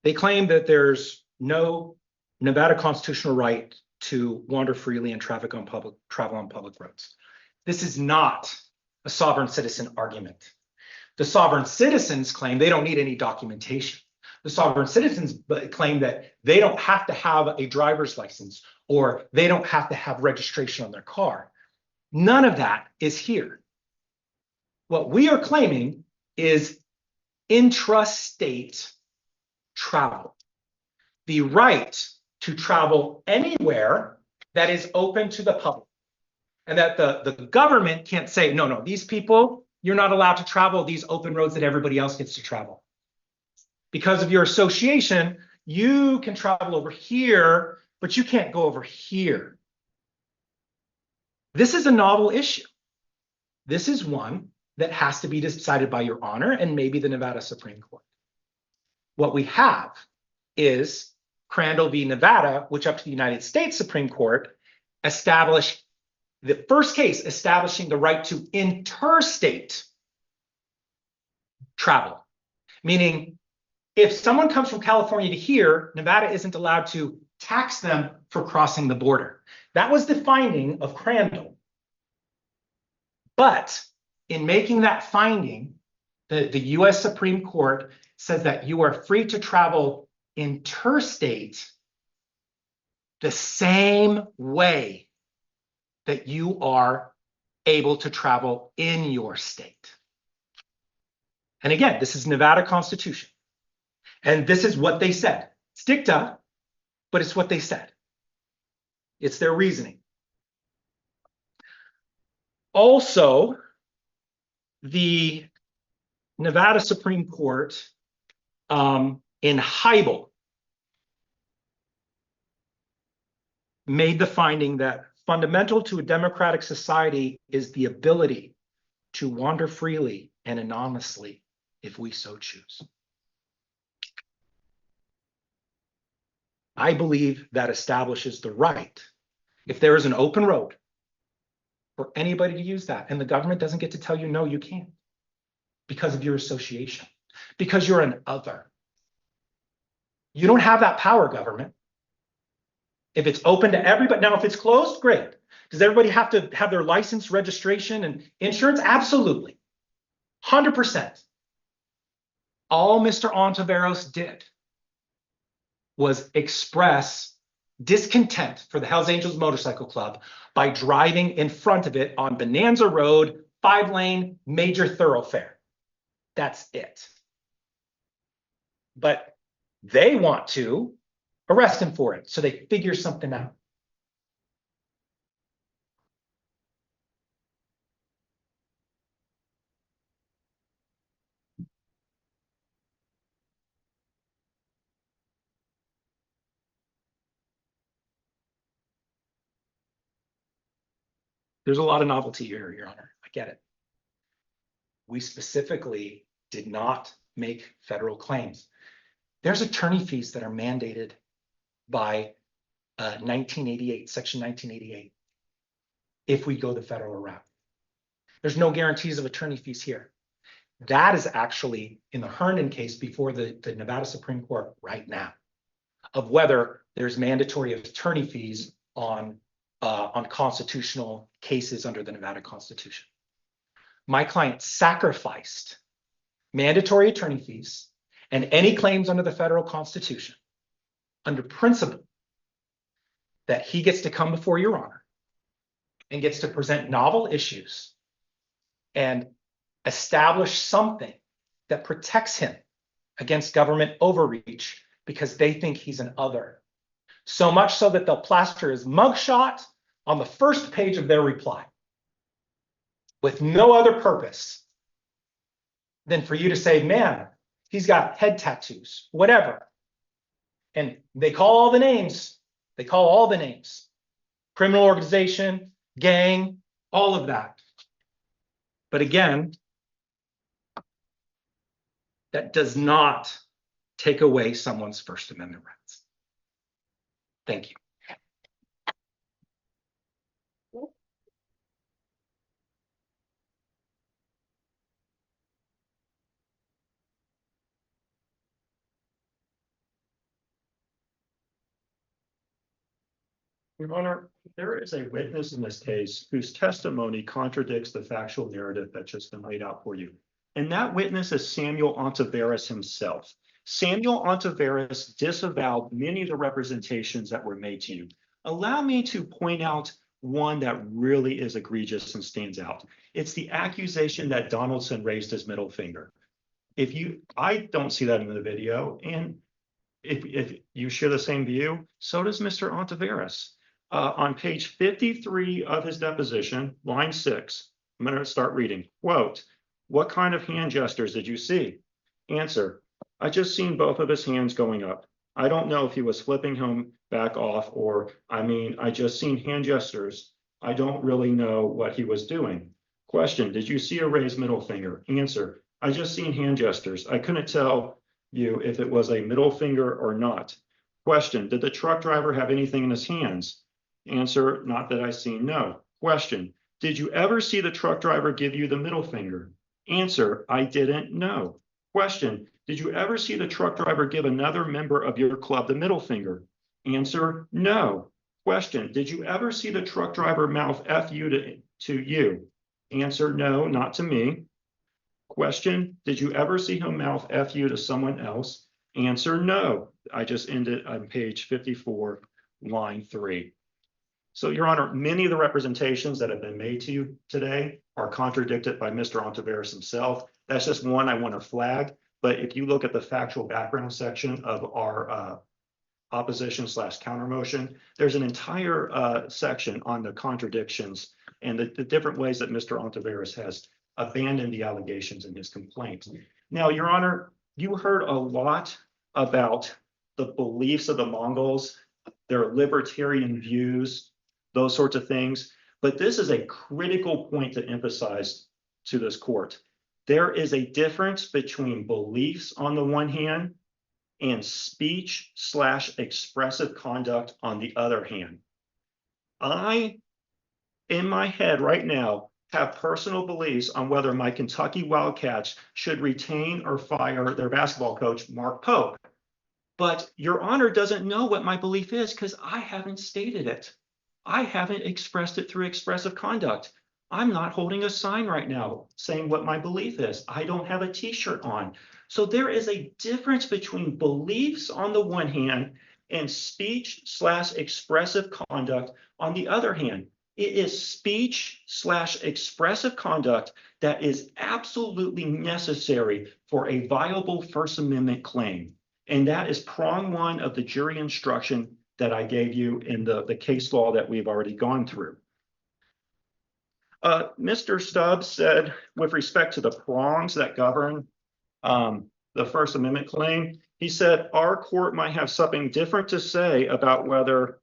A: they claim that there's no Nevada constitutional right to wander freely and travel on public roads. This is not a sovereign citizen argument. The sovereign citizens claim they don't need any documentation. The sovereign citizens claim that they don't have to have a driver's license or they don't have to have registration on their car. None of that is here. What we are claiming is intrastate travel, the right to travel anywhere that is open to the public, and that the government can't say, no, these people, you're not allowed to travel these open roads that everybody else gets to travel. Because of your association, you can travel over here, but you can't go over here. This is a novel issue. This is one that has to be decided by Your Honor and maybe the Nevada Supreme Court. What we have is Crandall v. Nevada, which up to the United States Supreme Court established the first case establishing the right to interstate travel. Meaning, if someone comes from California to here, Nevada isn't allowed to tax them for crossing the border. That was the finding of Crandall. But in making that finding, the US Supreme Court says that you are free to travel interstate the same way that you are able to travel in your state. And again, this is Nevada Constitution. And this is what they said. It's dicta, but it's what they said. It's their reasoning. Also, the Nevada Supreme Court in Heibel made the finding that fundamental to a democratic society is the ability to wander freely and anonymously if we so choose. I believe that establishes the right. If there is an open road for anybody to use that, and the government doesn't get to tell you, no, you can't, because of your association, because you're an other. You don't have that power, government. If it's open to everybody, now if it's closed, great. Does everybody have to have their license, registration, and insurance? Absolutely. 100%. All Mr. Ontiveros did was express discontent for the Hells Angels Motorcycle Club by driving in front of it on Bonanza Road, 5-lane major thoroughfare. That's it. But they want to arrest him for it, so they figure something out. There's a lot of novelty here, Your Honor. I get it. We specifically did not make federal claims. There's attorney fees that are mandated by 1988, Section 1988, if we go the federal route. There's no guarantees of attorney fees here. That is actually in the Herndon case before the Nevada Supreme Court right now, of whether there's mandatory attorney fees on constitutional cases under the Nevada Constitution. My client sacrificed mandatory attorney fees and any claims under the federal Constitution under principle that he gets to come before Your Honor and gets to present novel issues and establish something that protects him against government overreach because they think he's an other. So much so that they'll plaster his mugshot on the first page of their reply with no other purpose than for you to say, man, he's got head tattoos, whatever. And they call all the names. They call all the names. Criminal organization, gang, all of that. But again, that does not take away someone's First Amendment rights. Thank you.
B: Your Honor, there is a witness in this case whose testimony contradicts the factual narrative that's just been laid out for you. And that witness is Samuel Ontiveros himself. Samuel Ontiveros disavowed many of the representations that were made to you. Allow me to point out one that really is egregious and stands out. It's the accusation that Donaldson raised his middle finger. I don't see that in the video, and if you share the same view, so does Mr. Ontiveros. On page 53 of his deposition, line 6, I'm going to start reading. Quote, "What kind of hand gestures did you see?" Answer, "I just seen both of his hands going up. I don't know if he was flipping him back off or, I just seen hand gestures. I don't really know what he was doing." Question, "Did you see a raised middle finger?" Answer, "I just seen hand gestures. I couldn't tell you if it was a middle finger or not." Question, "Did the truck driver have anything in his hands?" Answer, "Not that I seen, no." Question, "Did you ever see the truck driver give you the middle finger?" Answer, "I didn't know." Question, "Did you ever see the truck driver give another member of your club the middle finger?" Answer, "No." Question, "Did you ever see the truck driver mouth F you to you?" Answer, "No, not to me." Question, "Did you ever see him mouth F you to someone else?" Answer, "No." I just ended on page 54, line 3. So, Your Honor, many of the representations that have been made to you today are contradicted by Mr. Ontiveros himself. That's just one I want to flag. But if you look at the factual background section of our opposition/counter motion, there's an entire section on the contradictions and the different ways that Mr. Ontiveros has abandoned the allegations in his complaint. Now, Your Honor, you heard a lot about the beliefs of the Mongols, their libertarian views, those sorts of things. But this is a critical point to emphasize to this court. There is a difference between beliefs on the one hand and speech/expressive conduct on the other hand. I, in my head right now, have personal beliefs on whether my Kentucky Wildcats should retain or fire their basketball coach, Mark Pope. But Your Honor doesn't know what my belief is because I haven't stated it. I haven't expressed it through expressive conduct. I'm not holding a sign right now saying what my belief is. I don't have a t-shirt on. So there is a difference between beliefs on the one hand and speech/expressive conduct on the other hand. It is speech/expressive conduct that is absolutely necessary for a viable First Amendment claim. And that is prong 1 of the jury instruction that I gave you in the case law that we've already gone through. Mr. Stubbs said, with respect to the prongs that govern the First Amendment claim, he said our court might have something different to say about whether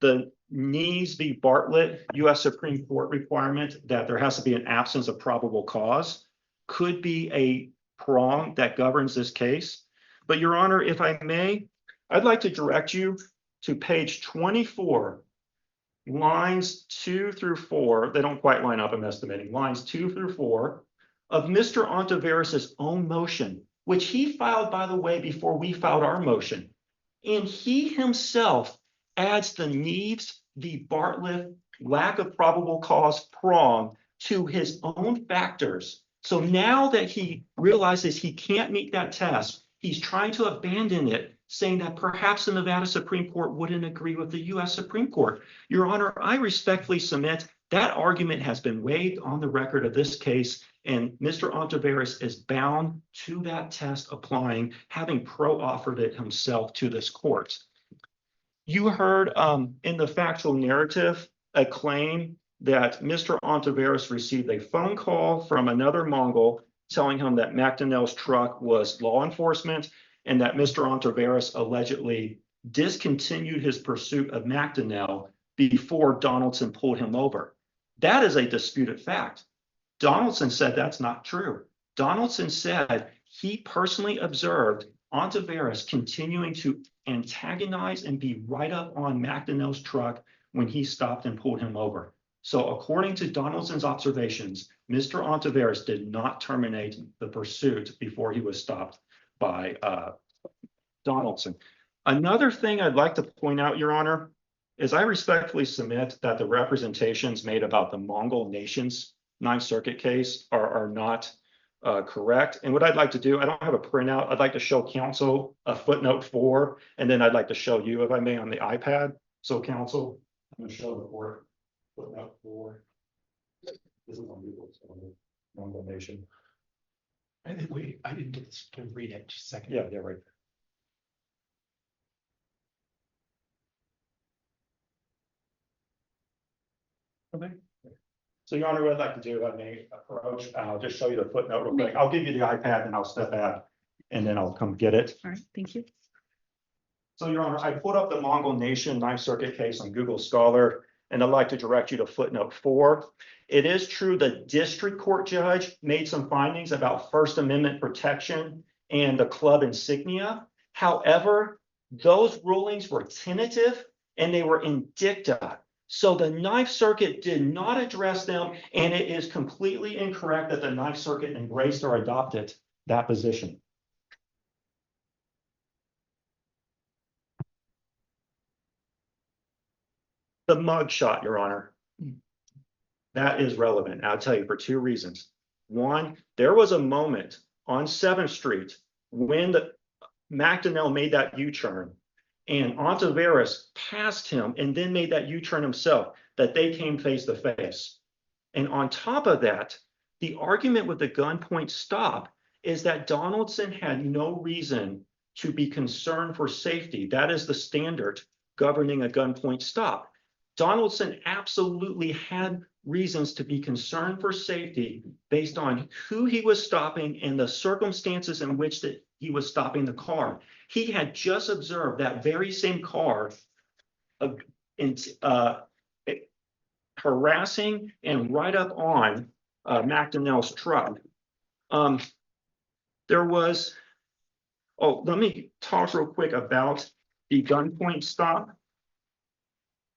B: the Nees v. Bartlett U.S. Supreme Court requirement that there has to be an absence of probable cause could be a prong that governs this case. But Your Honor, if I may, I'd like to direct you to page 24, lines 2 through 4. They don't quite line up, I'm estimating. Lines 2 through 4 of Mr. Ontiveros's own motion, which he filed, by the way, before we filed our motion. And he himself adds the Neves v. Bartlett lack of probable cause prong to his own factors. So now that he realizes he can't meet that test, he's trying to abandon it, saying that perhaps the Nevada Supreme Court wouldn't agree with the U.S. Supreme Court. Your Honor, I respectfully submit that argument has been waived on the record of this case, and Mr. Ontiveros is bound to that test applying, having pro-offered it himself to this court. You heard in the factual narrative a claim that Mr. Ontiveros received a phone call from another Mongol telling him that McNutt's truck was law enforcement and that Mr. Ontiveros allegedly discontinued his pursuit of McNutt before Donaldson pulled him over. That is a disputed fact. Donaldson said that's not true. Donaldson said he personally observed Ontiveros continuing to antagonize and be right up on McNutt's truck when he stopped and pulled him over. So according to Donaldson's observations, Mr. Ontiveros did not terminate the pursuit before he was stopped by Donaldson. Another thing I'd like to point out, Your Honor, is I respectfully submit that the representations made about the Mongol Nations Ninth Circuit case are not correct. And what I'd like to do, I don't have a printout. I'd like to show counsel a footnote 4, and then I'd like to show you, if I may, on the iPad. So counsel, I'm going to show the court footnote 4. This is on Google, Mongol Nation.
A: I didn't get to read it. Just a second.
B: Yeah, right. Okay. So, Your Honor, what I'd like to do, if I may approach, I'll just show you the footnote real quick. I'll give you the iPad and I'll step out and then I'll come get it.
C: All right, thank you.
B: So, Your Honor, I put up the Mongol Nation Ninth Circuit case on Google Scholar, and I'd like to direct you to footnote 4. It is true the district court judge made some findings about First Amendment protection and the club insignia. However, those rulings were tentative and they were in dicta. So the Ninth Circuit did not address them, and it is completely incorrect that the Ninth Circuit embraced or adopted that position. The mugshot, Your Honor, that is relevant. I'll tell you for 2 reasons. One, there was a moment on 7th Street when McNutt made that U-turn and Ontiveros passed him and then made that U-turn himself, that they came face to face. And on top of that, the argument with the gunpoint stop is that Donaldson had no reason to be concerned for safety. That is the standard governing a gunpoint stop. Donaldson absolutely had reasons to be concerned for safety based on who he was stopping and the circumstances in which he was stopping the car. He had just observed that very same car harassing and right up on McDonnell's truck. Let me talk real quick about the gunpoint stop.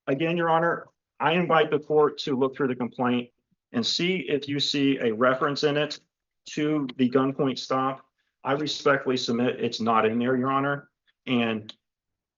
B: Again, Your Honor, I invite the court to look through the complaint and see if you see a reference in it to the gunpoint stop. I respectfully submit it's not in there, Your Honor, and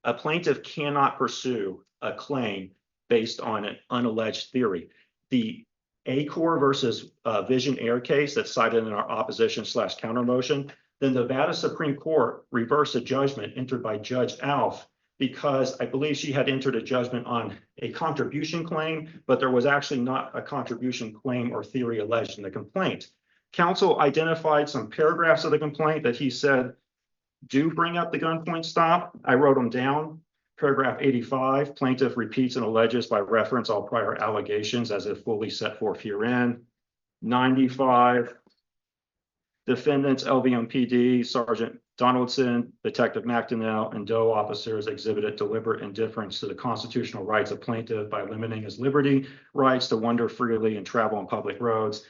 B: a plaintiff cannot pursue a claim based on an unalleged theory. The Acor versus Vision Air case that's cited in our opposition/counter motion, the Nevada Supreme Court reversed a judgment entered by Judge Alf because I believe she had entered a judgment on a contribution claim, but there was actually not a contribution claim or theory alleged in the complaint. Counsel identified some paragraphs of the complaint that he said do bring up the gunpoint stop. I wrote them down. Paragraph 85, plaintiff repeats and alleges by reference all prior allegations as if fully set forth herein. 95, defendants LVMPD, Sergeant Donaldson, Detective McDonnell, and Doe officers exhibited deliberate indifference to the constitutional rights of plaintiff by limiting his liberty rights to wander freely and travel on public roads.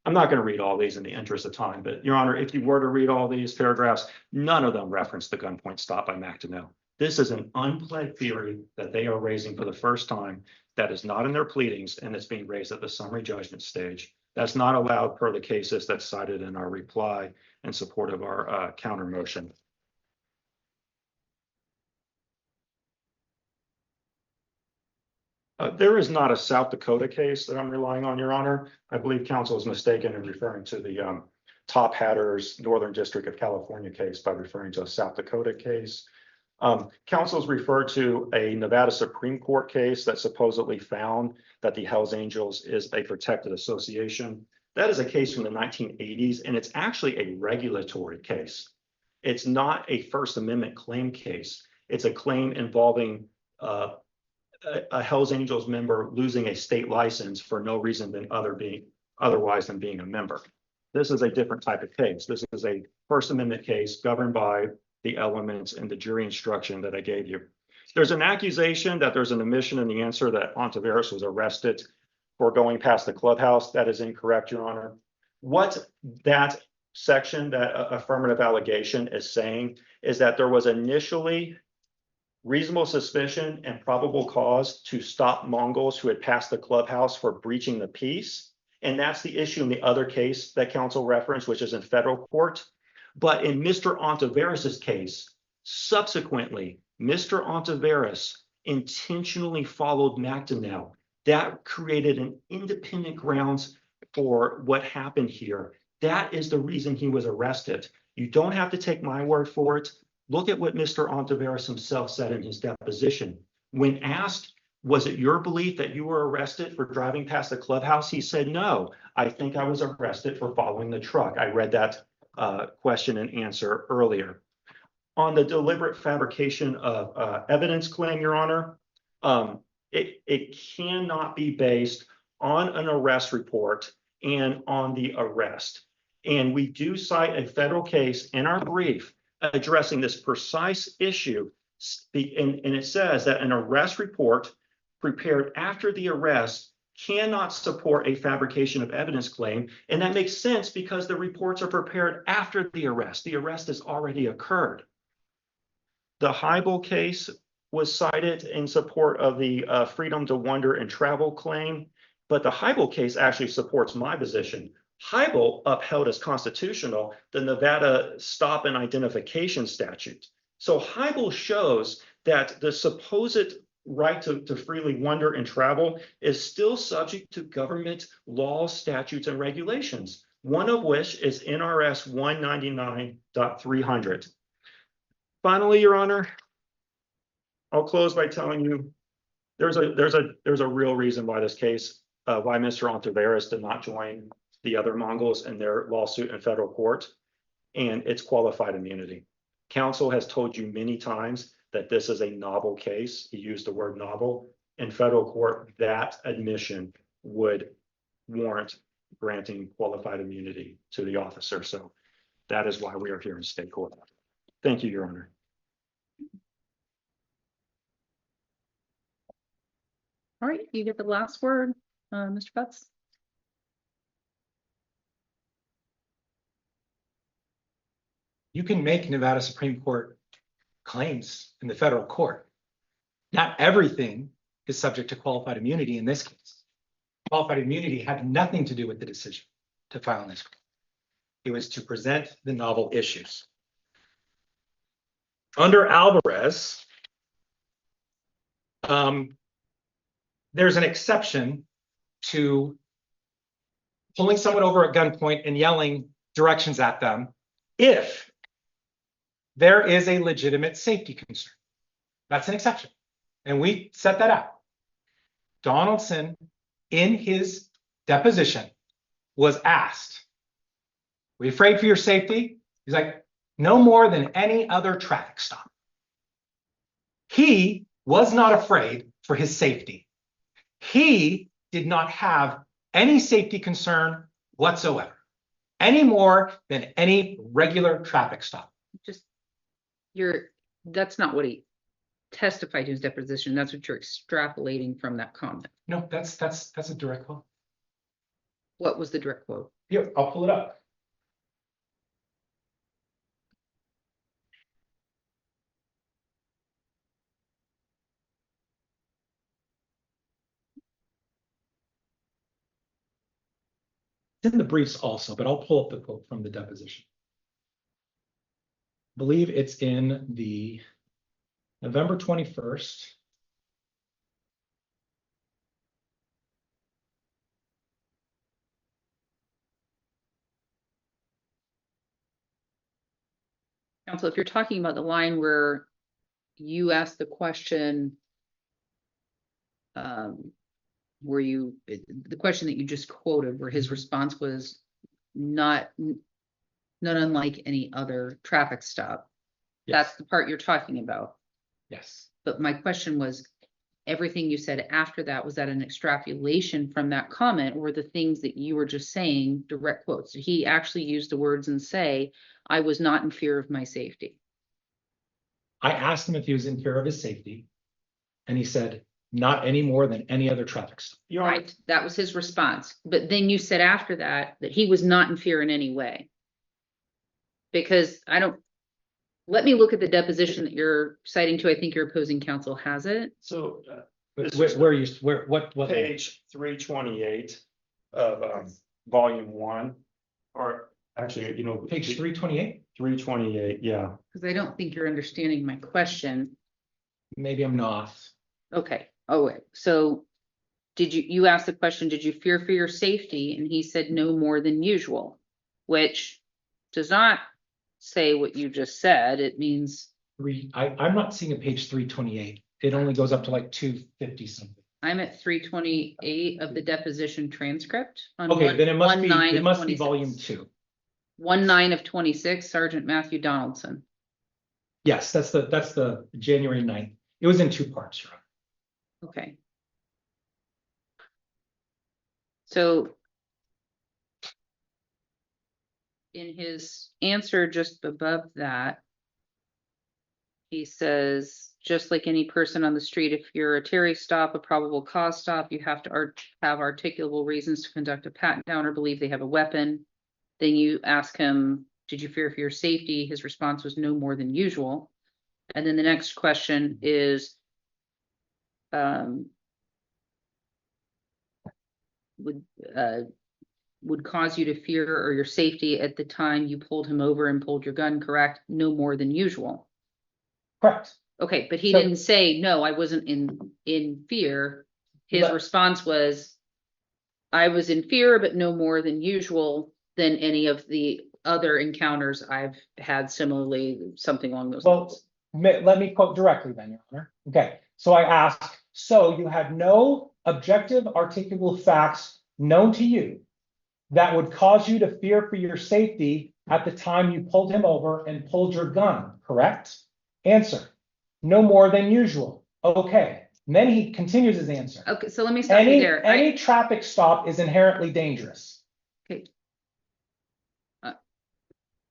B: I'm not going to read all these in the interest of time, but Your Honor, if you were to read all these paragraphs, none of them reference the gunpoint stop by McDonnell. This is an unpled theory that they are raising for the first time that is not in their pleadings, and it's being raised at the summary judgment stage. That's not allowed per the cases that's cited in our reply in support of our counter motion. There is not a South Dakota case that I'm relying on, Your Honor. I believe counsel is mistaken in referring to the Top Hatters Northern District of California case by referring to a South Dakota case. Counsel's referred to a Nevada Supreme Court case that supposedly found that the Hells Angels is a protected association. That is a case from the 1980s, and it's actually a regulatory case. It's not a First Amendment claim case. It's a claim involving a Hells Angels member losing a state license for no reason than otherwise than being a member. This is a different type of case. This is a First Amendment case governed by the elements in the jury instruction that I gave you. There's an accusation that there's an admission in the answer that Ontiveros was arrested for going past the clubhouse. That is incorrect, Your Honor. What that section, that affirmative allegation is saying is that there was initially reasonable suspicion and probable cause to stop Mongols who had passed the clubhouse for breaching the peace. And that's the issue in the other case that counsel referenced, which is in federal court. But in Mr. Ontiveros' case, subsequently, Mr. Ontiveros intentionally followed McNutt. That created an independent grounds for what happened here. That is the reason he was arrested. You don't have to take my word for it. Look at what Mr. Ontiveros himself said in his deposition. When asked, was it your belief that you were arrested for driving past the clubhouse? He said, no, I think I was arrested for following the truck. I read that question and answer earlier. On the deliberate fabrication of evidence claim, Your Honor, it cannot be based on an arrest report and on the arrest. And we do cite a federal case in our brief addressing this precise issue. And it says that an arrest report prepared after the arrest cannot support a fabrication of evidence claim. And that makes sense because the reports are prepared after the arrest. The arrest has already occurred. The Heibel case was cited in support of the freedom to wander and travel claim, but the Heibel case actually supports my position. Heibel upheld as constitutional the Nevada stop and identification statute. So Heibel shows that the supposed right to freely wander and travel is still subject to government laws, statutes, and regulations, one of which is NRS 199.300. Finally, Your Honor, I'll close by telling you there's a real reason why this case, why Mr. Ontiveros did not join the other Mongols in their lawsuit in federal court, and it's qualified immunity. Counsel has told you many times that this is a novel case. He used the word novel. In federal court, that admission would warrant granting qualified immunity to the officer. So that is why we are here in state court. Thank you, Your Honor.
C: All right, you get the last word, Mr. Butts.
A: You can make Nevada Supreme Court claims in the federal court. Not everything is subject to qualified immunity in this case. Qualified immunity had nothing to do with the decision to file in this court. It was to present the novel issues. Under Alvarez, there's an exception to pulling someone over at gunpoint and yelling directions at them if there is a legitimate safety concern. That's an exception. And we set that out. Donaldson, in his deposition, was asked, "Were you afraid for your safety?" He's like, "No more than any other traffic stop." He was not afraid for his safety. He did not have any safety concern whatsoever, any more than any regular traffic stop.
C: That's not what he testified to his deposition. That's what you're extrapolating from that comment.
A: No, that's a direct quote.
C: What was the direct quote?
A: Here, I'll pull it up. It's in the briefs also, but I'll pull up the quote from the deposition. I believe it's in the November 21st.
C: Counsel, if you're talking about the line where you asked the question, the question that you just quoted, where his response was not unlike any other traffic stop.
A: Yes.
C: That's the part you're talking about.
A: Yes.
C: But my question was, everything you said after that, was that an extrapolation from that comment, or the things that you were just saying direct quotes? Did he actually use the words and say, "I was not in fear of my safety"?
A: I asked him if he was in fear of his safety, and he said, "Not any more than any other traffic stop."
C: Right, that was his response. But then you said after that he was not in fear in any way. Because let me look at the deposition that you're citing to. I think your opposing counsel has it.
B: So
A: what
B: page 328 of volume 1, or actually,
A: page 328?
B: 328, yeah.
C: Because I don't think you're understanding my question.
A: Maybe I'm not.
C: Okay, oh, wait, so you asked the question, did you fear for your safety? And he said no more than usual, which does not say what you just said. It means
A: I'm not seeing a page 328. It only goes up to like 250 something.
C: I'm at 328 of the deposition transcript. On
A: Okay, then it must be,
C: 1/9
A: it
C: of
A: must be
C: 26.
A: volume 2.
C: 1/9 of 26, Sergeant Matthew Donaldson.
A: Yes, that's the January 9th. It was in 2 parts, Your Honor.
C: Okay. So in his answer just above that, he says, just like any person on the street, if you're a Terry stop, a probable cause stop, you have to have articulable reasons to conduct a pat down or believe they have a weapon. Then you ask him, did you fear for your safety? His response was no more than usual. And then the next question is, would cause you to fear or your safety at the time you pulled him over and pulled your gun, correct? No more than usual.
A: Correct.
C: Okay, but he
A: So-
C: didn't say, no, I wasn't in fear. His response was, I was in fear, but no more than usual than any of the other encounters I've had similarly, something along those
A: Well,
C: lines.
A: let me quote directly then, Your Honor. Okay, so I asked, so you had no objective articulable facts known to you that would cause you to fear for your safety at the time you pulled him over and pulled your gun, correct? Answer, no more than usual. Okay, and then he continues his answer.
C: Okay, so let me stop you there.
A: Any traffic stop is inherently dangerous.
C: Okay.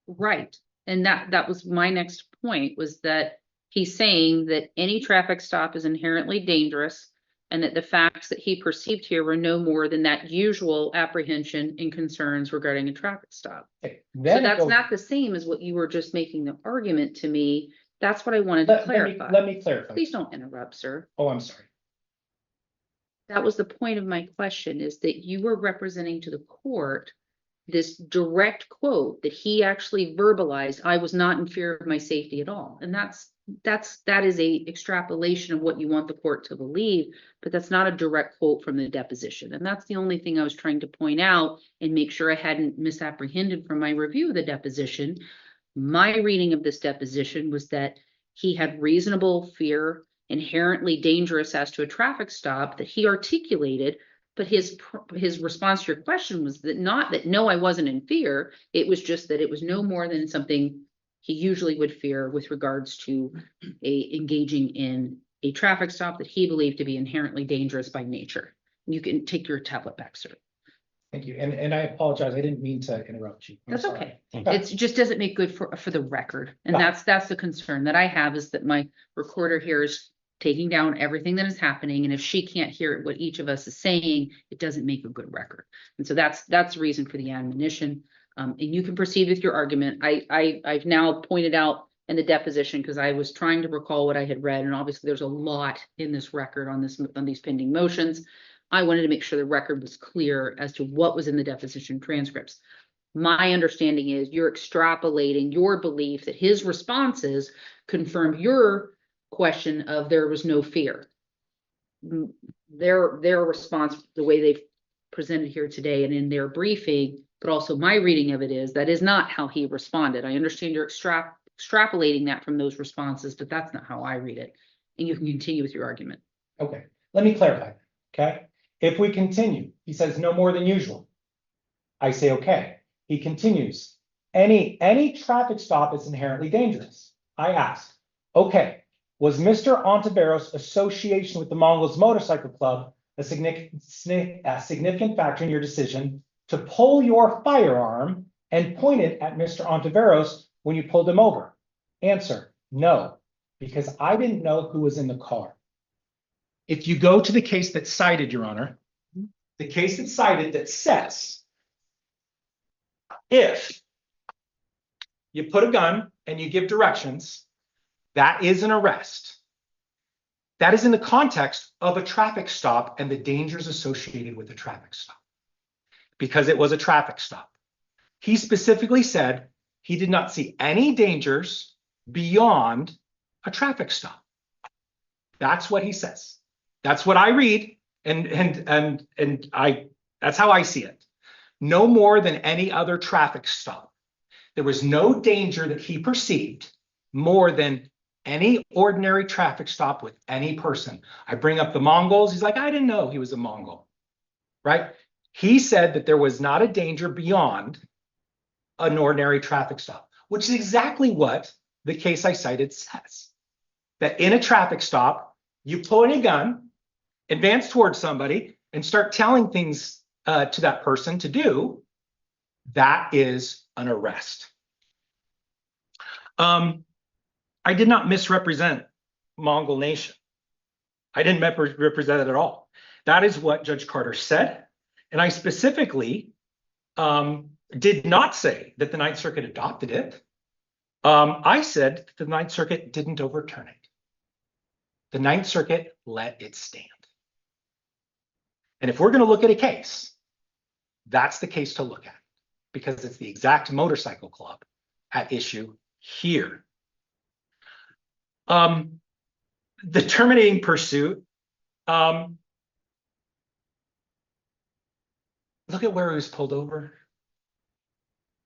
C: Right, and that was my next point, was that he's saying that any traffic stop is inherently dangerous and that the facts that he perceived here were no more than that usual apprehension and concerns regarding a traffic stop.
A: Okay,
C: So
A: then it
C: that's
A: goes-
C: not the same as what you were just making the argument to me. That's what I wanted to clarify.
A: Let me clarify.
C: Please don't interrupt, sir.
A: Oh, I'm sorry.
C: That was the point of my question, is that you were representing to the court this direct quote that he actually verbalized, I was not in fear of my safety at all. And that is a extrapolation of what you want the court to believe, but that's not a direct quote from the deposition. And that's the only thing I was trying to point out and make sure I hadn't misapprehended from my review of the deposition. My reading of this deposition was that he had reasonable fear, inherently dangerous as to a traffic stop that he articulated. But his response to your question was that not that, no, I wasn't in fear. It was just that it was no more than something he usually would fear with regards to engaging in a traffic stop that he believed to be inherently dangerous by nature. You can take your tablet back, sir.
A: Thank you. And I apologize. I didn't mean to interrupt you. I'm
C: That's
A: sorry.
C: okay.
A: Okay.
C: It just doesn't make good for the record. And
A: Got
C: that's the concern that I have, is that my recorder here is taking down everything that is happening. And if she can't hear what each of us is saying, it doesn't make a good record. And so that's the reason for the admonition. And you can proceed with your argument. I've now pointed out in the deposition, because I was trying to recall what I had read, and obviously there's a lot in this record on these pending motions. I wanted to make sure the record was clear as to what was in the deposition transcripts. My understanding is you're extrapolating your belief that his responses confirmed your question of there was no fear. Their response, the way they've presented here today and in their briefing, but also my reading of it, is that is not how he responded. I understand you're extrapolating that from those responses, but that's not how I read it. And you can continue with your argument.
A: Okay, let me clarify. Okay, if we continue, he says no more than usual. I say, okay. He continues, any traffic stop is inherently dangerous. I ask, okay, was Mr. Ontiveros' association with the Mongols Motorcycle Club a significant factor in your decision to pull your firearm and point it at Mr. Ontiveros when you pulled him over? Answer, no, because I didn't know who was in the car. If you go to the case that's cited, Your Honor, the case that's cited that says, if you put a gun and you give directions, that is an arrest. That is in the context of a traffic stop and the dangers associated with a traffic stop, because it was a traffic stop. He specifically said he did not see any dangers beyond a traffic stop. That's what he says. That's what I read, that's how I see it. No more than any other traffic stop. There was no danger that he perceived more than any ordinary traffic stop with any person. I bring up the Mongols. He's like, I didn't know he was a Mongol, right? He said that there was not a danger beyond an ordinary traffic stop, which is exactly what the case I cited says. That in a traffic stop, you pull in a gun, advance towards somebody, and start telling things to that person to do. That is an arrest. I did not misrepresent Mongol Nation. I didn't represent it at all. That is what Judge Carter said. And I specifically did not say that the Ninth Circuit adopted it. I said that the Ninth Circuit didn't overturn it. The Ninth Circuit let it stand. And if we're going to look at a case, that's the case to look at, because it's the exact motorcycle club at issue here. The terminating pursuit, look at where he was pulled over.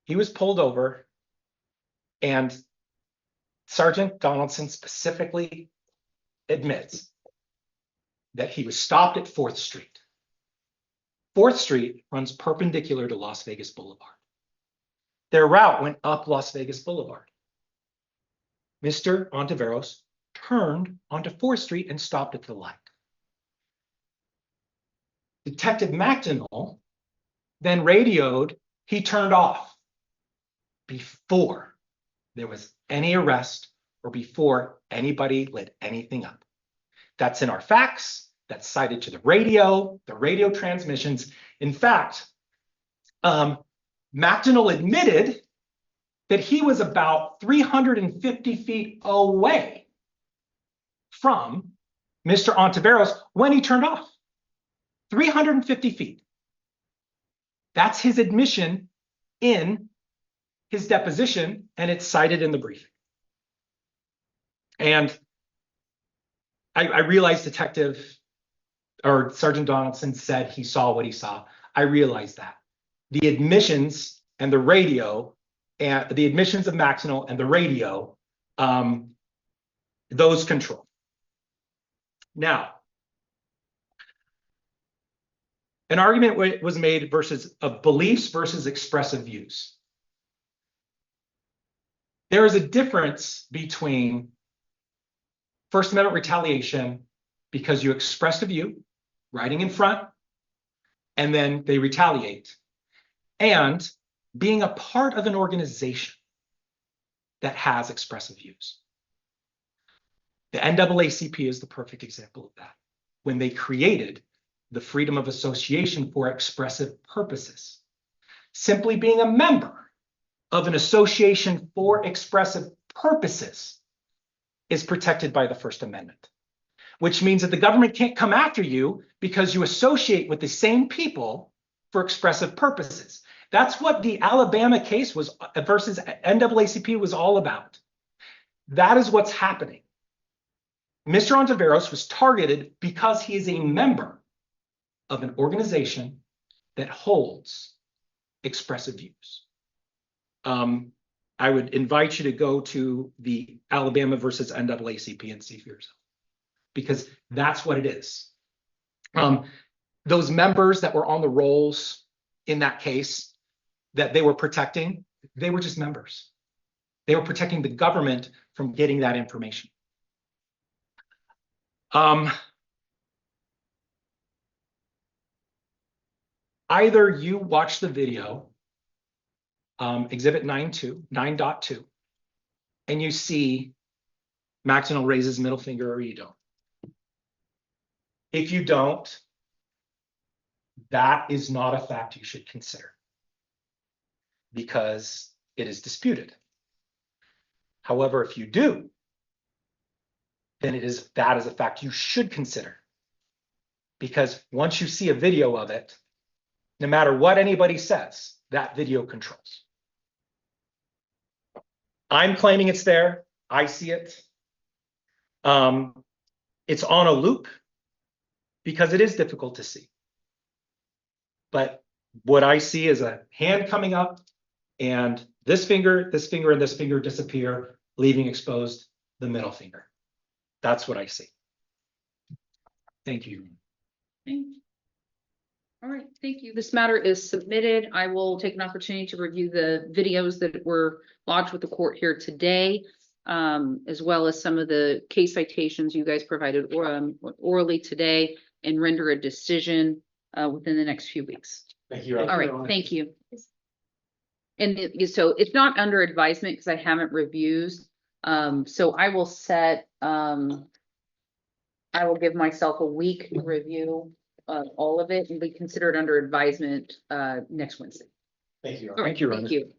A: He was pulled over, and Sergeant Donaldson specifically admits that he was stopped at 4th Street. 4th Street runs perpendicular to Las Vegas Boulevard. Their route went up Las Vegas Boulevard. Mr. Ontiveros turned onto 4th Street and stopped at the light. Detective McNutt then radioed he turned off before there was any arrest or before anybody lit anything up. That's in our facts. That's cited to the radio transmissions. In fact, McNutt admitted that he was about 350 feet away from Mr. Ontiveros when he turned off. 350 feet. That's his admission in his deposition, and it's cited in the briefing. And I realized Sergeant Donaldson said he saw what he saw. I realized that. The admissions and the radio, and the admissions of McNutt and the radio, those control. Now, an argument was made of beliefs versus expressive views. There is a difference between First Amendment retaliation because you expressed a view, riding in front, and then they retaliate, and being a part of an organization that has expressive views. The NAACP is the perfect example of that. When they created the freedom of association for expressive purposes, simply being a member of an association for expressive purposes is protected by the First Amendment, which means that the government can't come after you because you associate with the same people for expressive purposes. That's what the Alabama case was versus NAACP was all about. That is what's happening. Mr. Ontiveros was targeted because he is a member of an organization that holds expressive views. I would invite you to go to the Alabama versus NAACP and see for yourself, because that's what it is. Those members that were on the rolls in that case that they were protecting, they were just members. They were protecting the government from getting that information. Either you watch the video, Exhibit 9.2, and you see McNutt raise his middle finger, or you don't. If you don't, that is not a fact you should consider because it is disputed. However, if you do, then that is a fact you should consider, because once you see a video of it, no matter what anybody says, that video controls. I'm claiming it's there. I see it. It's on a loop. because it is difficult to see. But what I see is a hand coming up and this finger, and this finger disappear, leaving exposed the middle finger. That's what I see. Thank you.
C: Okay. All right, thank you. This matter is submitted. I will take an opportunity to review the videos that were lodged with the court here today, as well as some of the case citations you guys provided orally today, and render a decision within the next few weeks.
A: Thank you.
C: All right, thank you. And so it's not under advisement because I haven't reviewed. So I will I will give myself a week to review all of it and be considered under advisement next Wednesday.
A: Thank you.
C: All right,
B: Thank you, Rhonda.
C: Thank you.